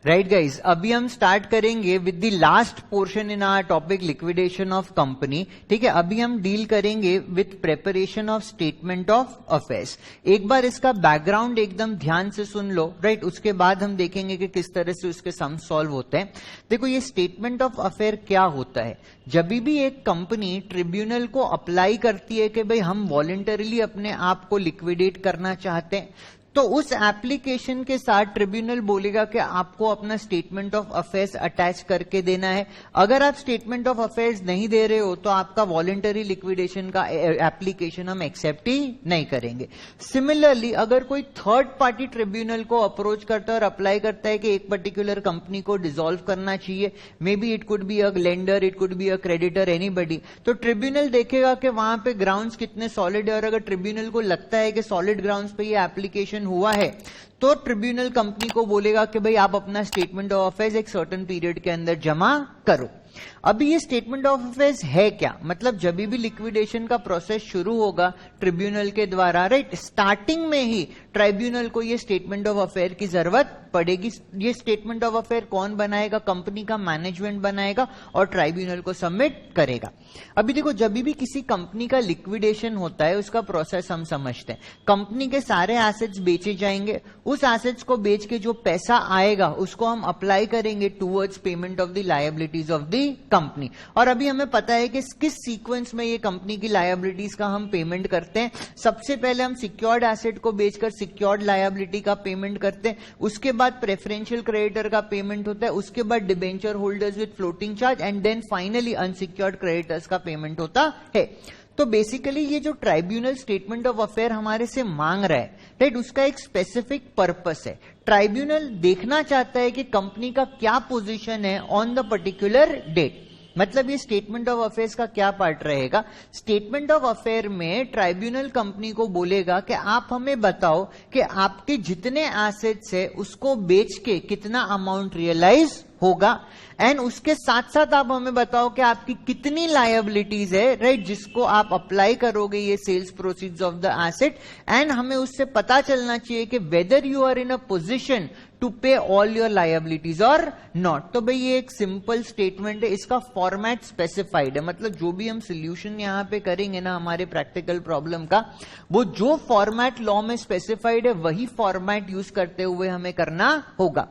Right guys, अभी हम start करेंगे with the last portion in our topic liquidation of company. ठीक है, अभी हम डील करेंगे with preparation of statement of affairs. एक बार इसका बैकग्राउंड एकदम ध्यान से सुन लो, राइट, उसके बाद हम देखेंगे कि किस तरह से उसके सम सॉल्व होते हैं। देखो, ये स्टेटमेंट ऑफ अफेयर क्या होता है? जब भी एक कंपनी ट्रिब्यूनल को अप्लाई करती है कि भाई हम वॉलंटरीली अपने आप को लिक्विडेट करना चाहते हैं, तो उस एप्लीकेशन के साथ ट्रिब्यूनल बोलेगा कि आपको अपना स्टेटमेंट ऑफ अफेयर्स अटैच करके देना है। अगर आप स्टेटमेंट ऑफ अफेयर्स नहीं दे रहे हो तो आपका वॉलंटरी लिक्विडेशन का एप्लीकेशन हम एक्सेप्ट ही नहीं करेंगे। सिमिलरली, अगर कोई थर्ड पार्टी ट्रिब्यूनल को अप्रोच करता है और अप्लाई करता है कि एक पर्टिकुलर कंपनी को डिसॉल्व करना चाहिए, may be it could be a lender, it could be a creditor, anybody, तो ट्रिब्यूनल देखेगा कि वहां पे ग्राउंड्स कितने सॉलिड है, और अगर ट्रिब्यूनल को लगता है कि सॉलिड ग्राउंड्स पे ये एप्लीकेशन हुआ है तो ट्रिब्यूनल कंपनी को बोलेगा कि भाई आप अपना स्टेटमेंट ऑफ अफेयर्स एक सर्टेन पीरियड के अंदर जमा करो। अभी ये स्टेटमेंट ऑफ अफेयर्स है क्या? मतलब जब भी लिक्विडेशन का प्रोसेस शुरू होगा ट्रिब्यूनल के द्वारा, राइट, स्टार्टिंग में ही ट्राइब्यूनल को ये स्टेटमेंट ऑफ अफेयर की जरूरत पड़ेगी। ये स्टेटमेंट ऑफ अफेयर कौन बनाएगा? कंपनी का मैनेजमेंट बनाएगा और ट्राइब्यूनल को सबमिट करेगा। अभी देखो, जब भी किसी कंपनी का लिक्विडेशन होता है उसका प्रोसेस हम समझते हैं। कंपनी के सारे एसेट्स बेचे जाएंगे, उस एसेट्स को बेच के जो पैसा आएगा उसको हम अप्लाई करेंगे towards payment of the liabilities of the company. और अभी हमें पता है कि किस सीक्वेंस में ये कंपनी की लायबिलिटीज का हम पेमेंट करते हैं। सबसे पहले हम सिक्योर्ड एसेट को बेचकर सिक्योर्ड लायबिलिटी का पेमेंट करते हैं, उसके बाद प्रेफरेंशियल क्रेडिटर का पेमेंट होता है, उसके बाद debenture holders with floating charge, and then finally unsecured creditors का पेमेंट होता है। तो बेसिकली ये जो ट्राइब्यूनल स्टेटमेंट ऑफ अफेयर हमारे से मांग रहा है, राइट, उसका एक स्पेसिफिक पर्पस है। ट्राइब्यूनल देखना चाहता है कि कंपनी का क्या पोजीशन है ऑन द पर्टिकुलर डेट। मतलब ये स्टेटमेंट ऑफ अफेयर्स का क्या पार्ट रहेगा? स्टेटमेंट ऑफ अफेयर में ट्राइब्यूनल कंपनी को बोलेगा कि आप हमें बताओ कि आपके जितने एसेट्स है उसको बेच के कितना अमाउंट रियलाइज होगा, एंड उसके साथ साथ आप हमें बताओ कि आपकी कितनी लायबिलिटीज है, राइट, जिसको आप अप्लाई करोगे ये sales proceeds of the asset, and हमें उससे पता चलना चाहिए कि whether you are in a position to pay all your liabilities और नॉट। तो भाई ये एक सिंपल स्टेटमेंट है, इसका फॉर्मेट स्पेसिफाइड है। मतलब जो भी हम सोल्यूशन यहां पे करेंगे ना हमारे प्रैक्टिकल प्रॉब्लम का, वो जो फॉर्मेट लॉ में स्पेसिफाइड है वही फॉर्मेट यूज करते हुए हमें करना होगा।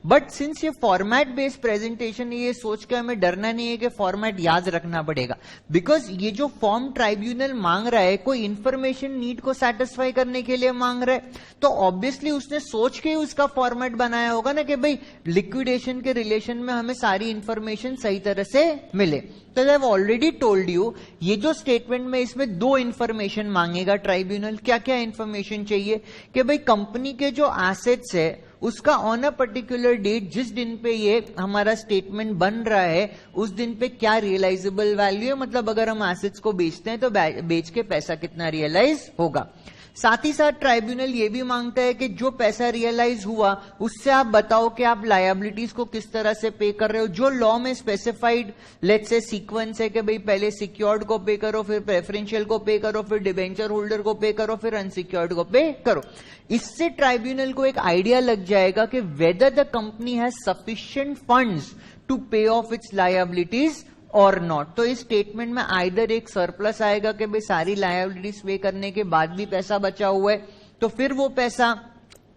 बट सिंस ये फॉर्मेट बेस्ड प्रेजेंटेशन, ये सोच के हमें डरना नहीं है कि फॉर्मेट याद रखना पड़ेगा, बिकॉज ये जो फॉर्म ट्राइब्यूनल मांग रहा है कोई इंफॉर्मेशन नीड को सेटिस्फाई करने के लिए मांग रहा है, तो ऑब्वियसली उसने सोच के उसका फॉर्मेट बनाया होगा ना कि भाई लिक्विडेशन के रिलेशन में हमें सारी इंफॉर्मेशन सही तरह से मिले। तो I have already told you, ये जो स्टेटमेंट में इसमें दो इंफॉर्मेशन मांगेगा ट्राइब्यूनल। क्या क्या इंफॉर्मेशन चाहिए? कि भाई कंपनी के जो एसेट्स है उसका ऑन अ पर्टिकुलर डेट, जिस दिन पे ये हमारा स्टेटमेंट बन रहा है उस दिन पे क्या रियलाइजेबल वैल्यू है। मतलब अगर हम एसेट्स को बेचते हैं तो बेच के पैसा कितना रियलाइज होगा। साथ ही साथ ट्राइब्यूनल ये भी मांगता है कि जो पैसा रियलाइज हुआ उससे आप बताओ कि आप लायबिलिटीज को किस तरह से पे कर रहे हो। जो लॉ में स्पेसिफाइड लेट्स से सीक्वेंस है कि भाई पहले सिक्योर्ड को पे करो, फिर प्रेफरेंशियल को पे करो, फिर डिबेंचर होल्डर को पे करो, फिर अनसिक्योर्ड को पे करो। इससे ट्राइब्यूनल को एक आइडिया लग जाएगा कि whether the company has sufficient funds to pay off its liabilities और नॉट। तो इस स्टेटमेंट में आइदर एक सरप्लस आएगा कि भाई सारी लायबिलिटीज पे करने के बाद भी पैसा बचा हुआ है, तो फिर वो पैसा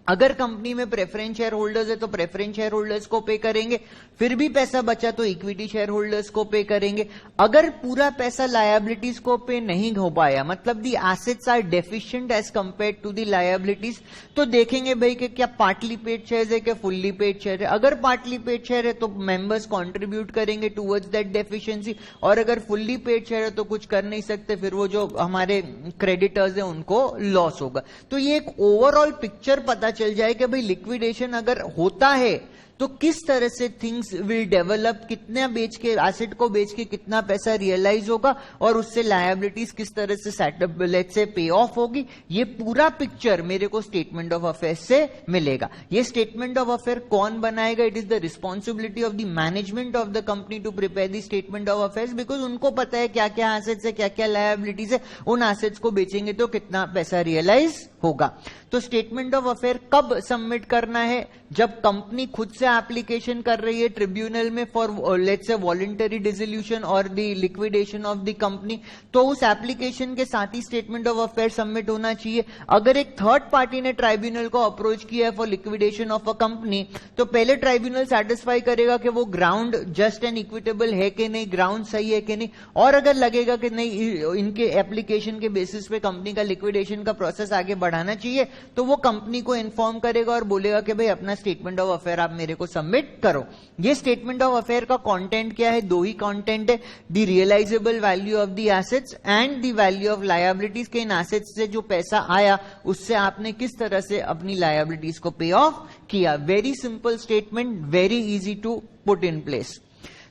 अगर कंपनी में प्रेफरेंस शेयर होल्डर्स है तो प्रेफरेंस शेयर होल्डर्स को पे करेंगे, फिर भी पैसा बचा तो इक्विटी शेयर होल्डर्स को पे करेंगे। अगर पूरा पैसा लायबिलिटीज को पे नहीं हो पाया, मतलब the assets are deficient as compared to the liabilities, तो देखेंगे भाई कि क्या पार्टली पेड शेयर है क्या फुल्ली पेड शेयर है। अगर पार्टली पेड शेयर है तो मेंबर्स कंट्रीब्यूट करेंगे टुवर्ड्स दैट डेफिशिएंसी, और अगर फुल्ली पेड शेयर है तो कुछ कर नहीं सकते, फिर वो जो हमारे क्रेडिटर्स है उनको लॉस होगा। तो ये एक ओवरऑल पिक्चर पता चल जाए कि भाई लिक्विडेशन अगर होता है तो किस तरह से थिंग्स विल डेवलप, कितना बेच के एसेट को बेच के कितना पैसा रियलाइज होगा और उससे लायबिलिटीज किस तरह से सेटअप लेट्स से पे ऑफ होगी। ये पूरा पिक्चर मेरे को स्टेटमेंट ऑफ अफेयर से मिलेगा। ये स्टेटमेंट ऑफ अफेयर कौन बनाएगा? It is the responsibility of the management of the company to prepare the statement of affairs, because उनको पता है क्या क्या एसेट्स है क्या क्या लायबिलिटीज है, उन एसेट्स को बेचेंगे तो कितना पैसा रियलाइज होगा। तो स्टेटमेंट ऑफ अफेयर कब सबमिट करना है? जब कंपनी खुद से इंडिया एप्लीकेशन कर रही है ट्रिब्यूनल में for let's say voluntary dissolution और the liquidation of the company, तो उस एप्लीकेशन के साथ ही स्टेटमेंट ऑफ अफेयर सबमिट होना चाहिए। अगर एक थर्ड पार्टी ने ट्राइब्यूनल को अप्रोच किया है for liquidation of a company, तो पहले ट्राइब्यूनल सेटिस्फाई करेगा कि वो ग्राउंड जस्ट एंड इक्विटेबल है कि नहीं, ग्राउंड सही है कि नहीं, और अगर लगेगा कि नहीं इनके एप्लीकेशन के बेसिस पे कंपनी का लिक्विडेशन का प्रोसेस आगे बढ़ाना चाहिए, तो वो कंपनी को इन्फॉर्म करेगा और बोलेगा कि भाई अपना स्टेटमेंट ऑफ अफेयर आप मेरे को सबमिट करो। ये स्टेटमेंट ऑफ अफेयर का कंटेंट क्या है? दो ही कंटेंट है, the realisable value of the assets and the value of liabilities, के इन एसेट्स से जो पैसा आया उससे आपने किस तरह से अपनी लायबिलिटीज को पे ऑफ किया। Very simple statement, very easy to put in place.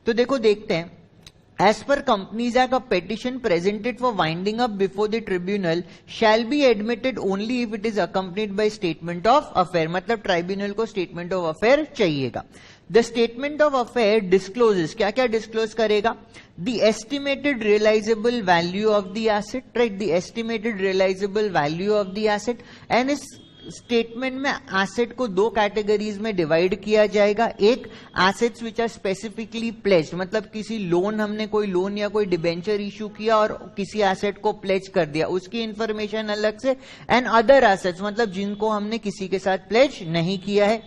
तो देखो देखते हैं, As per Companies Act, a petition presented for winding up before the tribunal shall be admitted only if it is accompanied by statement of affair. मतलब tribunal को statement of affair चाहिएगा। The statement of affair discloses, क्या क्या disclose करेगा? The estimated realizable value of the asset, right? The estimated realizable value of the asset, and इस statement में asset को दो कैटेगरीज में डिवाइड किया जाएगा। एक assets which are specifically pledged, मतलब किसी लोन, हमने कोई लोन या कोई डिबेंचर इशू किया और किसी एसेट को प्लेज कर दिया, उसकी इंफॉर्मेशन अलग से। एंड अदर एसेट्स, मतलब जिनको हमने किसी के साथ प्लेज नहीं किया है।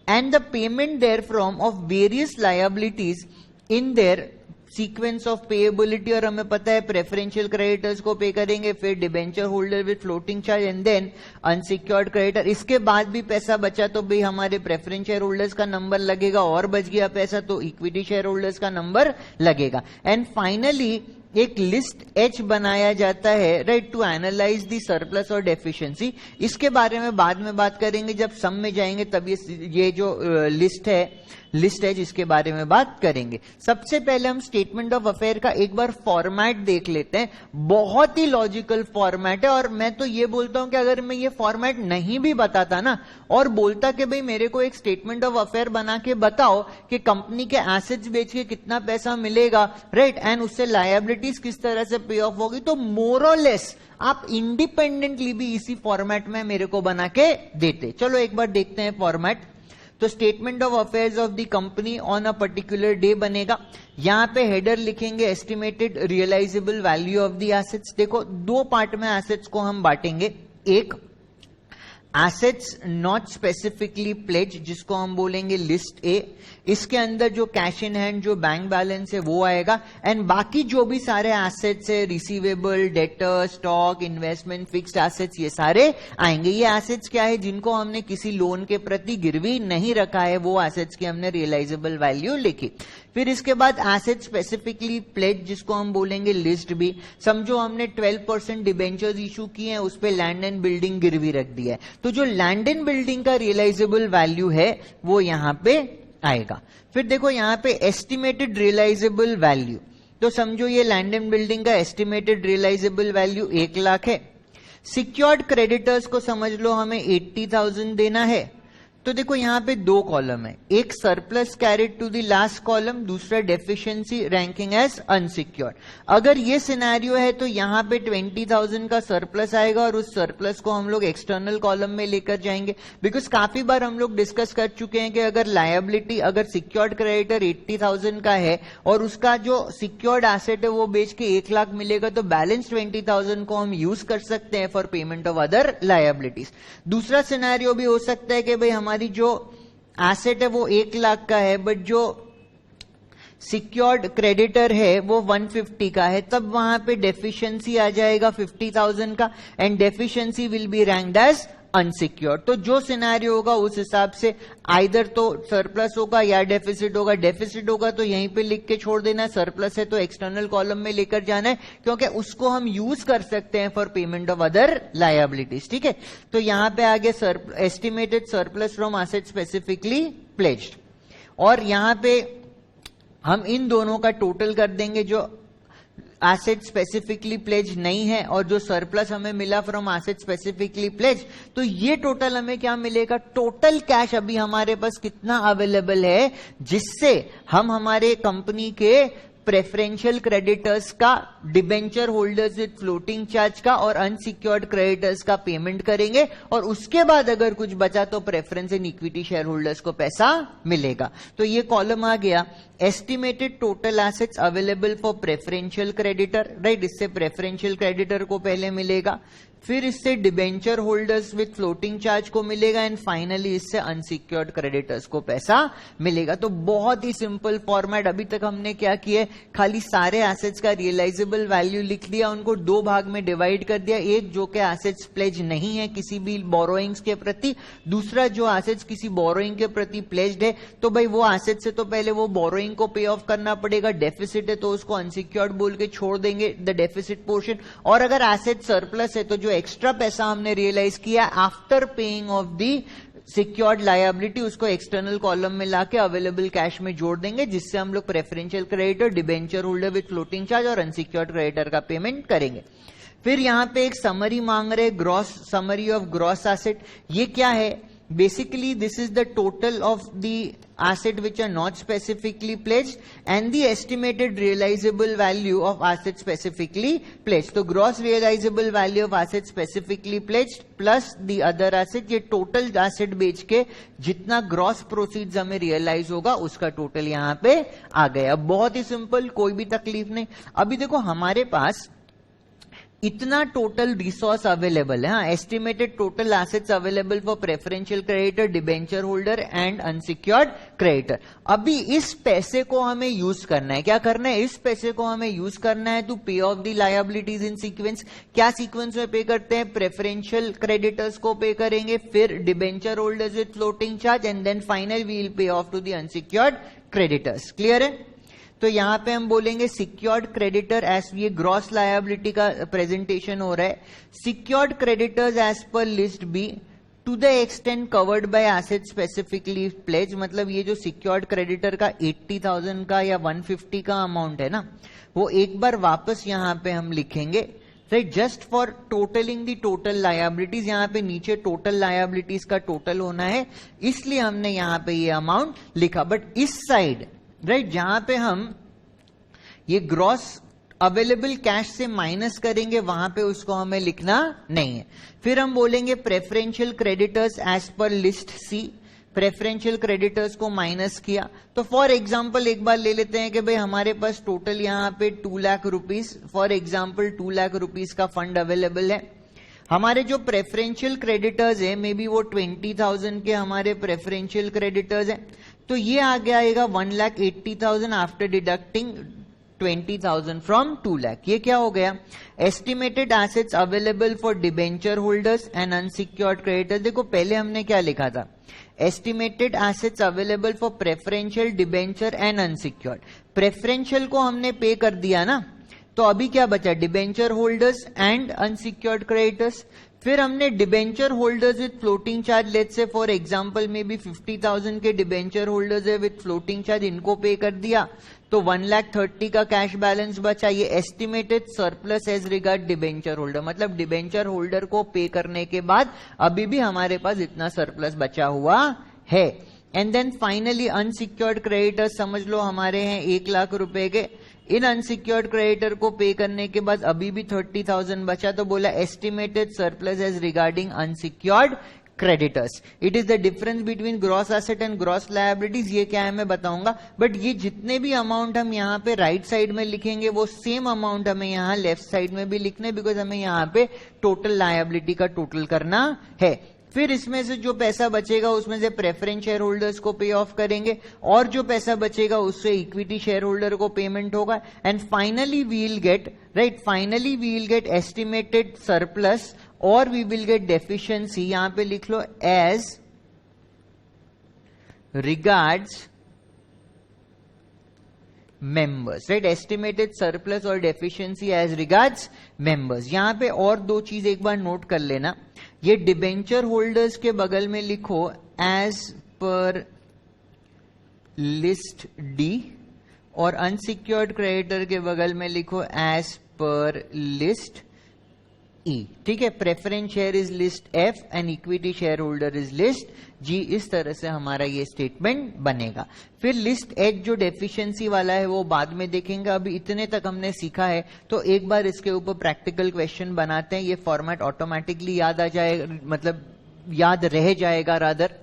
And the payment therefrom of various liabilities in their sequence of payability, और हमें पता है प्रेफरेंशियल क्रेडिटर्स को पे करेंगे, फिर debenture holder with floating charge and then unsecured creditor. इसके बाद भी पैसा बचा तो भाई हमारे प्रेफरेंस शेयर होल्डर्स का नंबर लगेगा, और बच गया पैसा तो इक्विटी शेयर होल्डर्स का नंबर लगेगा। एंड फाइनली एक लिस्ट एच बनाया जाता है, right, to analyse the surplus और डेफिशिएंसी। इसके बारे में बाद में बात करेंगे, जब सम में जाएंगे तब ये जो लिस्ट है जिसके बारे में बात करेंगे। सबसे पहले हम स्टेटमेंट ऑफ अफेयर का एक बार फॉर्मेट देख लेते हैं। बहुत ही लॉजिकल फॉर्मेट है, और मैं तो ये बोलता हूं कि अगर मैं ये फॉर्मेट नहीं भी बताता ना, और बोलता कि भाई मेरे को एक स्टेटमेंट ऑफ अफेयर बना के बताओ कि कंपनी के एसेट्स बेच के कितना पैसा मिलेगा, राइट, एंड उससे लायबिलिटीज किस तरह से पे ऑफ होगी, तो मोर और लेस आप इंडिपेंडेंटली भी इसी फॉर्मेट में मेरे को बना के देते। चलो एक बार देखते हैं फॉर्मेट। तो statement of affairs of the company on a particular day बनेगा। यहां पे हेडर लिखेंगे estimated realisable value of the assets. देखो दो पार्ट में एसेट्स को हम बांटेंगे, एक एसेट्स नॉट स्पेसिफिकली प्लेज, जिसको हम बोलेंगे लिस्ट ए, इसके अंदर जो कैश इन हैंड, जो बैंक बैलेंस है वो आएगा, एंड बाकी जो भी सारे एसेट्स है, receivable, debtor, stock, investment, fixed assets, ये सारे आएंगे। ये एसेट्स क्या है? जिनको हमने किसी लोन के प्रति गिरवी नहीं रखा है, वो एसेट्स की हमने रियलाइजेबल वैल्यू लिखी। फिर इसके बाद एसेट स्पेसिफिकली प्लेज, जिसको हम बोलेंगे लिस्ट बी। समझो हमने 12% डिबेंचर्स इशू किए हैं, उस पे लैंड एंड बिल्डिंग गिरवी रख दिया है, तो जो लैंड एंड बिल्डिंग का रियलाइजेबल वैल्यू है वो यहां पे आएगा। फिर देखो यहां पे एस्टिमेटेड रियलाइजेबल वैल्यू, तो समझो ये लैंड एंड बिल्डिंग का एस्टिमेटेड रियलाइजेबल वैल्यू 1 लाख है। सिक्योर्ड क्रेडिटर्स को समझ लो हमें 80,000 देना है। तो देखो यहां पे दो कॉलम है, एक surplus carried to the last column, दूसरा डेफिशिएंसी रैंकिंग एज अनसिक्योर्ड। अगर ये सिनेरियो है तो यहां पे 20,000 का सरप्लस आएगा, और उस सरप्लस को हम लोग एक्सटर्नल कॉलम में लेकर जाएंगे। बिकॉज काफी बार हम लोग डिस्कस कर चुके हैं कि अगर लायबिलिटी, अगर सिक्योर्ड क्रेडिटर 80,000 का है और उसका जो सिक्योर्ड एसेट है वो बेच के 1 लाख मिलेगा, तो बैलेंस 20,000 को हम यूज कर सकते हैं for payment of other liabilities. दूसरा सिनेरियो भी हो सकता है कि भाई हमारी जो एसेट है वो 1 लाख का है, बट जो सिक्योर्ड क्रेडिटर है वो 150 का है, तब वहां पे डेफिशिएंसी आ जाएगा 50,000 का, and deficiency will be ranked as unsecured. तो जो सिनेरियो होगा उस हिसाब से आइदर तो सरप्लस होगा या डेफिसिट होगा। डेफिसिट होगा तो यहीं पे लिख के छोड़ देना, सरप्लस है तो एक्सटर्नल कॉलम में लेकर जाना है, क्योंकि उसको हम यूज कर सकते हैं for payment of other liabilities. ठीक है, तो यहां पे आगे estimated surplus from asset specifically pledged, और यहां पे हम इन दोनों का टोटल कर देंगे, जो एसेट स्पेसिफिकली प्लेज नहीं है और जो सरप्लस हमें मिला फ्रॉम एसेट स्पेसिफिकली प्लेज, तो ये टोटल हमें क्या मिलेगा? टोटल कैश अभी हमारे पास कितना अवेलेबल है जिससे हम हमारे कंपनी के प्रेफरेंशियल क्रेडिटर्स का, debenture holders with floating charge का और अनसिक्योर्ड क्रेडिटर्स का पेमेंट करेंगे, और उसके बाद अगर कुछ बचा तो preference and equity share holders को पैसा मिलेगा। तो ये कॉलम आ गया estimated total assets available for preferential creditor, right, इससे प्रेफरेंशियल क्रेडिटर को पहले मिलेगा, फिर इससे debenture holders with floating charge को मिलेगा, एंड फाइनली इससे अनसिक्योर्ड क्रेडिटर्स को पैसा मिलेगा। तो बहुत ही सिंपल फॉर्मेट। अभी तक हमने क्या किया, खाली सारे एसेट्स का रियलाइजेबल वैल्यू लिख लिया, उनको दो भाग में डिवाइड कर दिया, एक जो कि एसेट्स प्लेज नहीं है किसी भी बोरोइंग्स के प्रति, दूसरा जो एसेट्स किसी बोरोइंग के प्रति प्लेज्ड है, तो भाई वो एसेट से तो पहले वो बोरोइंग को पे ऑफ करना पड़ेगा, डेफिसिट है तो उसको अनसिक्योर्ड बोल के छोड़ देंगे द डेफिसिट पोर्शन, और अगर एसेट सरप्लस है तो जो एक्स्ट्रा पैसा हमने रियलाइज किया after paying of the secured liability उसको एक्सटर्नल कॉलम में लाके अवेलेबल कैश में जोड़ देंगे, जिससे हम लोग preferential creditor, debenture holder with floating charge और अनसिक्योर्ड क्रेडिटर का पेमेंट करेंगे। फिर यहां पे एक समरी मांग रहे, gross summary of gross asset. ये क्या है, basically this is the total of the asset which are not specifically pledged and the estimated realizable value of asset specifically pledged. तो gross realizable value of asset specifically pledged plus the other asset, ये total asset बेच के जितना gross proceeds हमें realize होगा उसका total यहाँ पे आ गया। बहुत ही सिंपल, कोई भी तकलीफ नहीं। अभी देखो हमारे पास इतना टोटल रिसोर्स अवेलेबल है, estimated total assets available for preferential creditor, debenture holder and unsecured creditor. अभी इस पैसे को हमें यूज करना है, क्या करना है, इस पैसे को हमें यूज करना है to pay of the liabilities in sequence. क्या सीक्वेंस में पे करते हैं, प्रेफरेंशियल क्रेडिटर्स को पे करेंगे, फिर debenture holders with floating charge, and then final we will pay off to the unsecured creditors. Clear है। तो यहां पे हम बोलेंगे सिक्योर्ड क्रेडिटर एज, ये ग्रॉस लायबिलिटी का प्रेजेंटेशन हो रहा है, secured creditors as per list B to the extent covered by asset specifically pledge. मतलब ये जो सिक्योर्ड क्रेडिटर का 80,000 का या 150 का अमाउंट है ना, वो एक बार वापस यहां पे हम लिखेंगे, right, just for totalling the total liabilities. यहां पे नीचे टोटल लायबिलिटीज का टोटल होना है, इसलिए हमने यहां पे ये अमाउंट लिखा। बट इस साइड, राइट, जहां पे हम ये ग्रॉस अवेलेबल कैश से माइनस करेंगे वहां पे उसको हमें लिखना नहीं है। फिर हम बोलेंगे preferential creditors as per list C, preferential creditors को माइनस किया। तो फॉर एग्जांपल एक बार ले लेते हैं कि भाई हमारे पास टोटल यहां पे 2 lakh rupees, for example 2 lakh rupees का फंड अवेलेबल है। हमारे जो प्रेफरेंशियल क्रेडिटर्स है, मे बी वो 20,000 के हमारे प्रेफरेंशियल क्रेडिटर्स हैं, तो ये आगे आएगा 1,80,000 आफ्टर डिडक्टिंग 20,000 फ्रॉम 2 लाख। ये क्या हो गया, estimated assets available for debenture holders and unsecured creditors. देखो पहले हमने क्या लिखा था, estimated assets available for preferential, debenture and unsecured. Preferential को हमने पे कर दिया ना, तो अभी क्या बचा, debenture holders and unsecured creditors. फिर हमने debenture holders with floating charge, let's say for example में भी 50,000 के डिबेंचर होल्डर्स है विद फ्लोटिंग चार्ज, इनको पे कर दिया, तो 1,30,000 का कैश बैलेंस बचा। ये estimated surplus as regard debenture holder, मतलब डिबेंचर होल्डर को पे करने के बाद अभी भी हमारे पास इतना सरप्लस बचा हुआ है। And then finally unsecured creditors समझ लो हमारे हैं 1 लाख रुपए के, इन अनसिक्योर्ड क्रेडिटर को पे करने के बाद अभी भी 30,000 बचा, तो बोला estimated surplus as regarding unsecured creditors. It is the difference between gross asset and gross liabilities. ये क्या है मैं बताऊंगा, बट ये जितने भी अमाउंट हम यहाँ पे राइट साइड में लिखेंगे वो सेम अमाउंट हमें यहाँ लेफ्ट साइड में भी लिखने, बिकॉज हमें यहाँ पे टोटल लायबिलिटी का टोटल करना है। फिर इसमें से जो पैसा बचेगा उसमें से प्रेफरेंस शेयर होल्डर्स को पे ऑफ करेंगे, और जो पैसा बचेगा उससे इक्विटी शेयर होल्डर को पेमेंट होगा, and finally we will get, right, finally we will get estimated surplus और वी विल गेट डेफिशिएंसी। यहां पे लिख लो as regards members, right, estimated surplus और डेफिशिएंसी एज रिगार्ड्स मेंबर्स। यहां पे और दो चीज एक बार नोट कर लेना, ये डिबेंचर होल्डर्स के बगल में लिखो एज पर लिस्ट डी, और अनसिक्योर्ड क्रेडिटर के बगल में लिखो एज पर लिस्ट E, ठीक है. Preference share is list F and equity share holder is list G. इस तरह से हमारा ये स्टेटमेंट बनेगा. फिर लिस्ट H जो डेफिशिएंसी वाला है वो बाद में देखेंगे. अभी इतने तक हमने सीखा है तो एक बार इसके ऊपर प्रैक्टिकल क्वेश्चन बनाते हैं. ये फॉर्मेट ऑटोमेटिकली याद आ जाएगा, मतलब याद रह जाएगा रादर.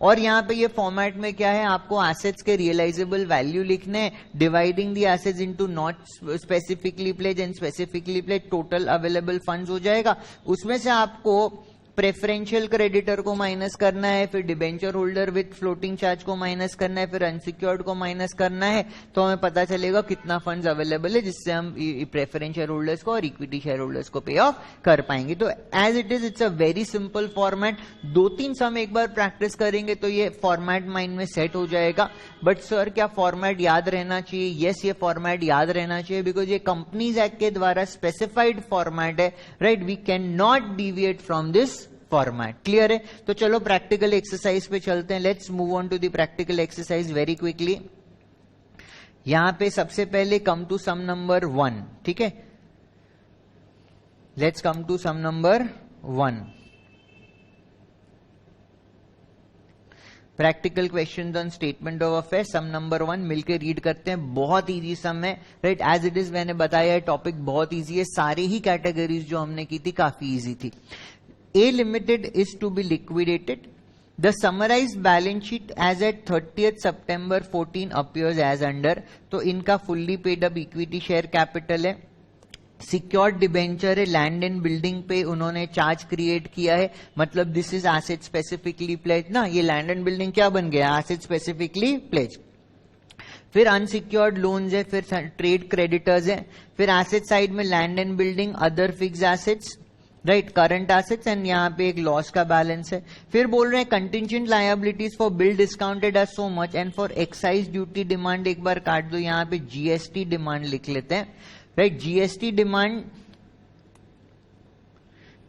और यहाँ पे ये फॉर्मेट में क्या है, आपको एसेट्स के रियलाइजेबल वैल्यू लिखने हैं, dividing the assets into not specifically pledge and specifically pledge, total available funds हो जाएगा. उसमें से आपको प्रेफरेंशियल क्रेडिटर को माइनस करना है, फिर debenture holder with floating charge को माइनस करना है, फिर अनसिक्योर्ड को माइनस करना है. तो हमें पता चलेगा कितना फंड्स अवेलेबल है जिससे हम प्रेफरेंस शेयर होल्डर्स को और इक्विटी शेयर होल्डर्स को पे ऑफ कर पाएंगे. तो as it is it's a very simple format. 2-3 sum एक बार प्रैक्टिस करेंगे तो ये फॉर्मेट माइंड में सेट हो जाएगा. बट सर क्या फॉर्मेट याद रहना चाहिए? यस, ये फॉर्मेट याद रहना चाहिए बिकॉज ये कंपनीज एक्ट के द्वारा स्पेसिफाइड फॉर्मेट है. Right, we can not deviate from this format. Clear है? तो चलो प्रैक्टिकल एक्सरसाइज पे चलते हैं. Let's move on to the practical exercise very quickly. यहां पे सबसे पहले कम टू सम नंबर 1. ठीक है, let's come to sum number 1. Practical question on statement of affair sum number 1 मिलकर रीड करते हैं. बहुत इजी सम है. राइट, एज इट इज मैंने बताया है टॉपिक बहुत इजी है. सारी ही कैटेगरीज जो हमने की थी काफी इजी थी. A Limited is to be liquidated. The summarized balance sheet as at 30th September 14 appears as under. तो इनका fully paid up equity share capital है. सिक्योर्ड डिबेंचर है, लैंड एंड बिल्डिंग पे उन्होंने चार्ज क्रिएट किया है, मतलब this is asset specifically pledge ना. ये लैंड एंड बिल्डिंग क्या बन गया? Asset specifically pledge. फिर अनसिक्योर्ड लोन्स है, फिर ट्रेड क्रेडिटर्स है, फिर एसेट साइड में land and building, other fixed assets, right, current assets and यहाँ पे एक लॉस का बैलेंस है. फिर बोल रहे हैं contingent liabilities for bill discounted as so much and for excise duty demand एक बार काट दो, यहाँ पे जीएसटी डिमांड लिख लेते हैं. Right,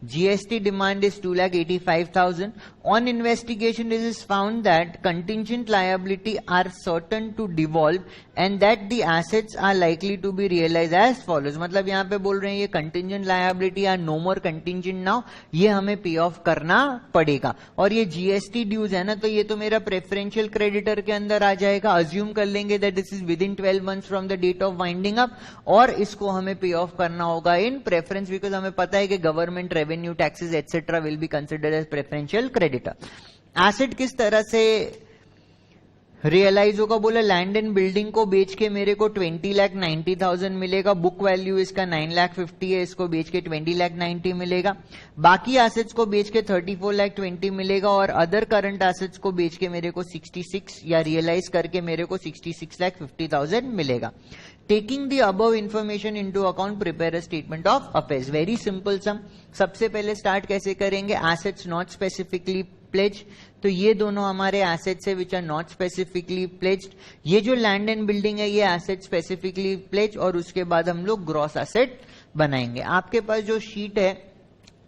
GST demand is 2,85,000. On investigation, it is found that contingent liability are certain to devolve and that the assets are likely to be realized as follows. मतलब यहाँ पे बोल रहे हैं ये contingent liability are no more contingent now, ये हमें pay off करना पड़ेगा. और ये GST dues है ना, तो ये तो मेरा preferential creditor के अंदर आ जाएगा. Assume कर लेंगे that this is within 12 months from the date of winding up, और इसको हमें pay off करना होगा in preference, because हमें पता है कि government revenue taxes etc will be considered as preferential creditor. Asset किस तरह से रियलाइज होगा? बोला लैंड एंड बिल्डिंग को बेच के मेरे को 20,90,000 मिलेगा. बुक वैल्यू इसका 9,50,000 है, इसको बेच के 20,90,000 मिलेगा. बाकी एसेट्स को बेच के 34,20,000 मिलेगा और अदर करंट एसेट्स को बेच के मेरे को 66 या रियलाइज करके मेरे को 66,50,000 मिलेगा. Taking the above information into account prepare a statement of affairs. Very simple सम. सबसे पहले स्टार्ट कैसे करेंगे? एसेट्स नॉट स्पेसिफिकली प्लेज, तो ये दोनों हमारे एसेट्स है which are not specifically pledged. ये जो लैंड एंड बिल्डिंग है ये एसेट स्पेसिफिकली प्लेज, और उसके बाद हम लोग ग्रॉस एसेट बनाएंगे. आपके पास जो शीट है,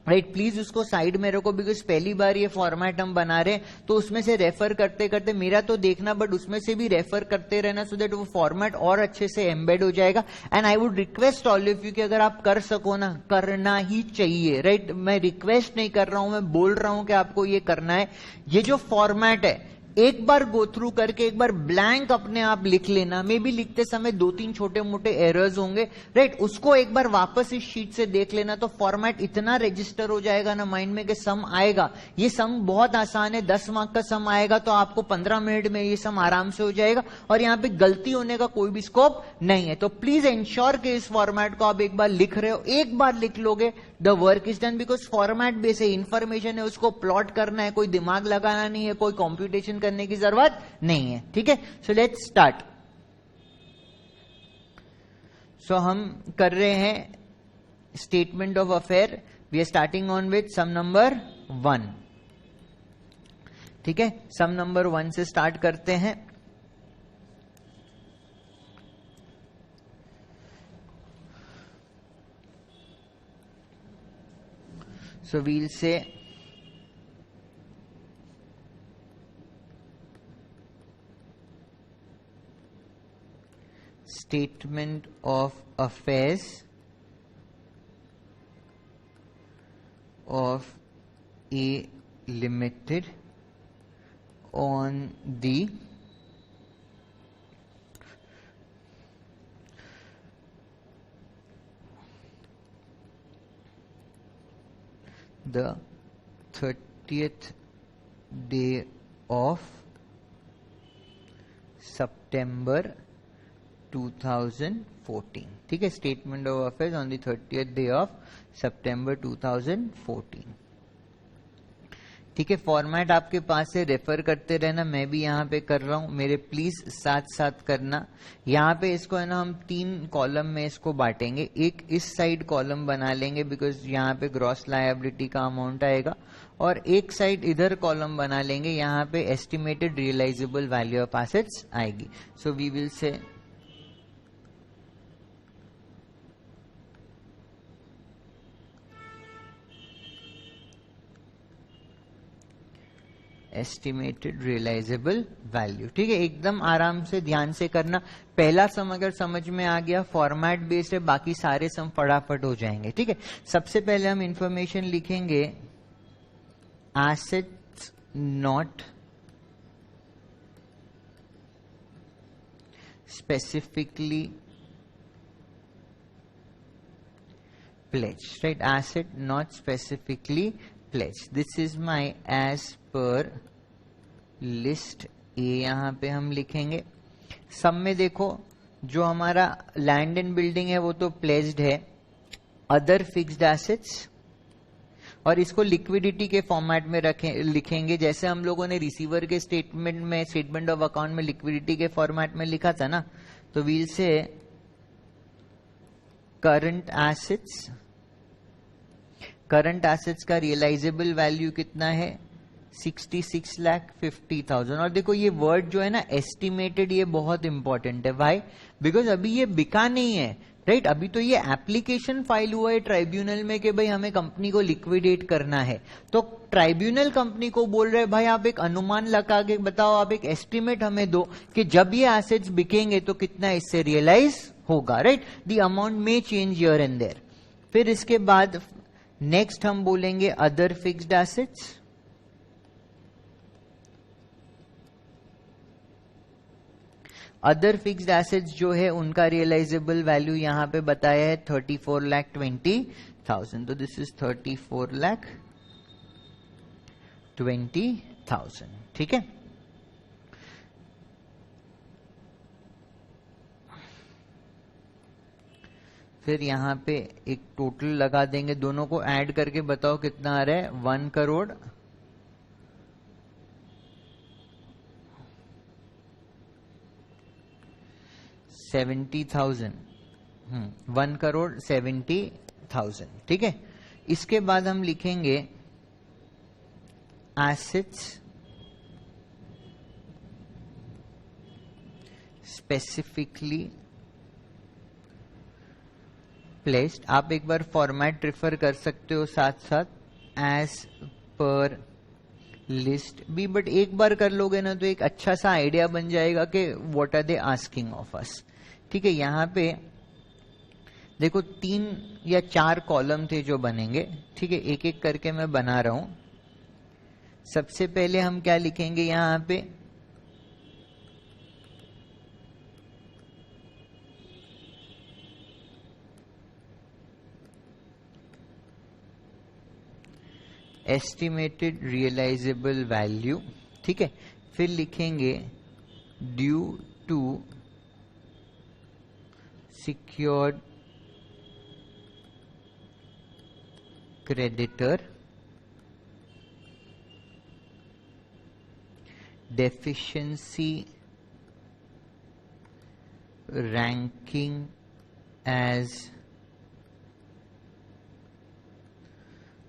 राइट, प्लीज उसको साइड में रखो बिकॉज पहली बार ये फॉर्मेट हम बना रहे हैं, तो उसमें से रेफर करते करते मेरा तो देखना, बट उसमें से भी रेफर करते रहना सो दैट वो फॉर्मेट और अच्छे से एम्बेड हो जाएगा. And I would request all of you कि अगर आप कर सको ना, करना ही चाहिए. राइट, मैं रिक्वेस्ट नहीं कर रहा हूं, मैं बोल रहा हूं कि आपको ये करना है. ये जो फॉर्मेट है एक बार गो थ्रू करके एक बार ब्लैंक अपने आप लिख लेना. मे भी लिखते समय 2-3 छोटे मोटे एरर्स होंगे, राइट, उसको एक बार वापस इस शीट से देख लेना, तो फॉर्मेट इतना रजिस्टर हो जाएगा ना माइंड में कि सम आएगा. ये सम बहुत आसान है, 10 मार्क का सम आएगा तो आपको 15 मिनट में ये सम आराम से हो जाएगा और यहाँ पे गलती होने का कोई भी स्कोप नहीं है. तो प्लीज इंश्योर कि इस फॉर्मेट को आप एक बार लिख रहे हो, एक बार लिख लोगे the work is done, because format base है, इंफॉर्मेशन है, उसको प्लॉट करना है, कोई दिमाग लगाना नहीं है, कोई कॉम्प्यूटेशन करने की जरूरत नहीं है. ठीक है, सो लेट्स स्टार्ट. सो हम कर रहे हैं statement of affair. We are starting on with sum number 1. ठीक है, सम नंबर 1 से स्टार्ट करते हैं. So we'll say statement of affairs of A Limited on the the 30th day of September 2014. ठीक है, statement of affairs on the 30th day of September 2014. ठीक है, format आपके पास से रेफर करते रहना, मैं भी यहाँ पे कर रहा हूँ, मेरे प्लीज साथ साथ करना. यहाँ पे इसको है ना हम 3 कॉलम में इसको बांटेंगे. एक इस साइड कॉलम बना लेंगे बिकॉज यहाँ पे ग्रॉस लायबिलिटी का अमाउंट आएगा, और एक साइड इधर कॉलम बना लेंगे, यहाँ पे estimated realisable value of assets आएगी. So we will say estimated realisable value. ठीक है, एकदम आराम से ध्यान से करना. पहला सम अगर समझ में आ गया, फॉर्मेट बेस्ड है, बाकी सारे सम फटाफट हो जाएंगे. ठीक है, सबसे पहले हम इंफॉर्मेशन लिखेंगे assets not specifically pledged, right? Asset not specifically pledged. This is my as per list A. यहां पे हम लिखेंगे. सम में देखो, जो हमारा लैंड एंड बिल्डिंग है वो तो प्लेज्ड है. अदर फिक्स्ड एसेट्स, और इसको लिक्विडिटी के फॉर्मेट में लिखेंगे, जैसे हम लोगों ने रिसीवर के स्टेटमेंट में, स्टेटमेंट ऑफ अकाउंट में लिक्विडिटी के फॉर्मेट में लिखा था ना. तो वील से करंट एसेट्स, करंट एसेट्स का रियलाइजेबल वैल्यू कितना है, 66,50,000. और देखो ये वर्ड जो है ना एस्टिमेटेड, ये बहुत इंपॉर्टेंट है. भाई बिकॉज अभी ये बिका नहीं है, राइट? अभी तो ये एप्लीकेशन फाइल हुआ है ट्राइब्यूनल में कि भाई हमें कंपनी को लिक्विडेट करना है. तो ट्राइब्यूनल कंपनी को बोल रहे भाई आप एक अनुमान लगा के बताओ, आप एक एस्टिमेट हमें दो कि जब ये एसेट्स बिकेंगे तो कितना इससे रियलाइज होगा, राइट? द अमाउंट में चेंज हियर एंड देयर. फिर इसके बाद नेक्स्ट हम बोलेंगे other fixed assets. Other fixed assets जो है उनका रियलाइजेबल वैल्यू यहां पे बताया है 34,20,000. तो दिस इज 34,20,000. ठीक है, फिर यहां पे एक टोटल लगा देंगे, दोनों को ऐड करके बताओ कितना आ रहा है. 1 करोड़ 70,000. 1 करोड़ 70,000. ठीक है, इसके बाद हम लिखेंगे एसेट्स स्पेसिफिकली प्लेस्ड. आप एक बार फॉर्मेट रेफर कर सकते हो साथ साथ, as per list B. But एक बार कर लोगे ना तो एक अच्छा सा आइडिया बन जाएगा कि what are they asking of us. ठीक है, यहां पे देखो 3 या 4 कॉलम थे जो बनेंगे. ठीक है, एक एक करके मैं बना रहा हूं. सबसे पहले हम क्या लिखेंगे यहां पे, एस्टिमेटेड रियलाइजेबल वैल्यू. ठीक है, फिर लिखेंगे due to secured creditor, deficiency ranking as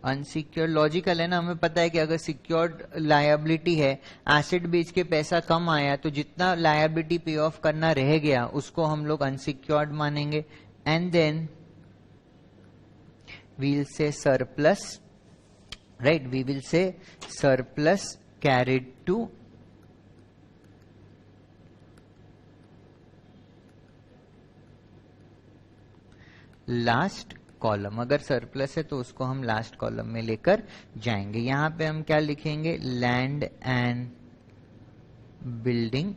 unsecured. Logical है ना, हमें पता है कि अगर सिक्योर्ड लायबिलिटी है, एसेट बेच के पैसा कम आया, तो जितना लायबिलिटी पे ऑफ करना रह गया उसको हम लोग अनसिक्योर्ड मानेंगे. And then we will say surplus, right? We will say surplus carried to last column, अगर सरप्लस है तो उसको हम लास्ट कॉलम में लेकर जाएंगे। यहां पे हम क्या लिखेंगे, land and building.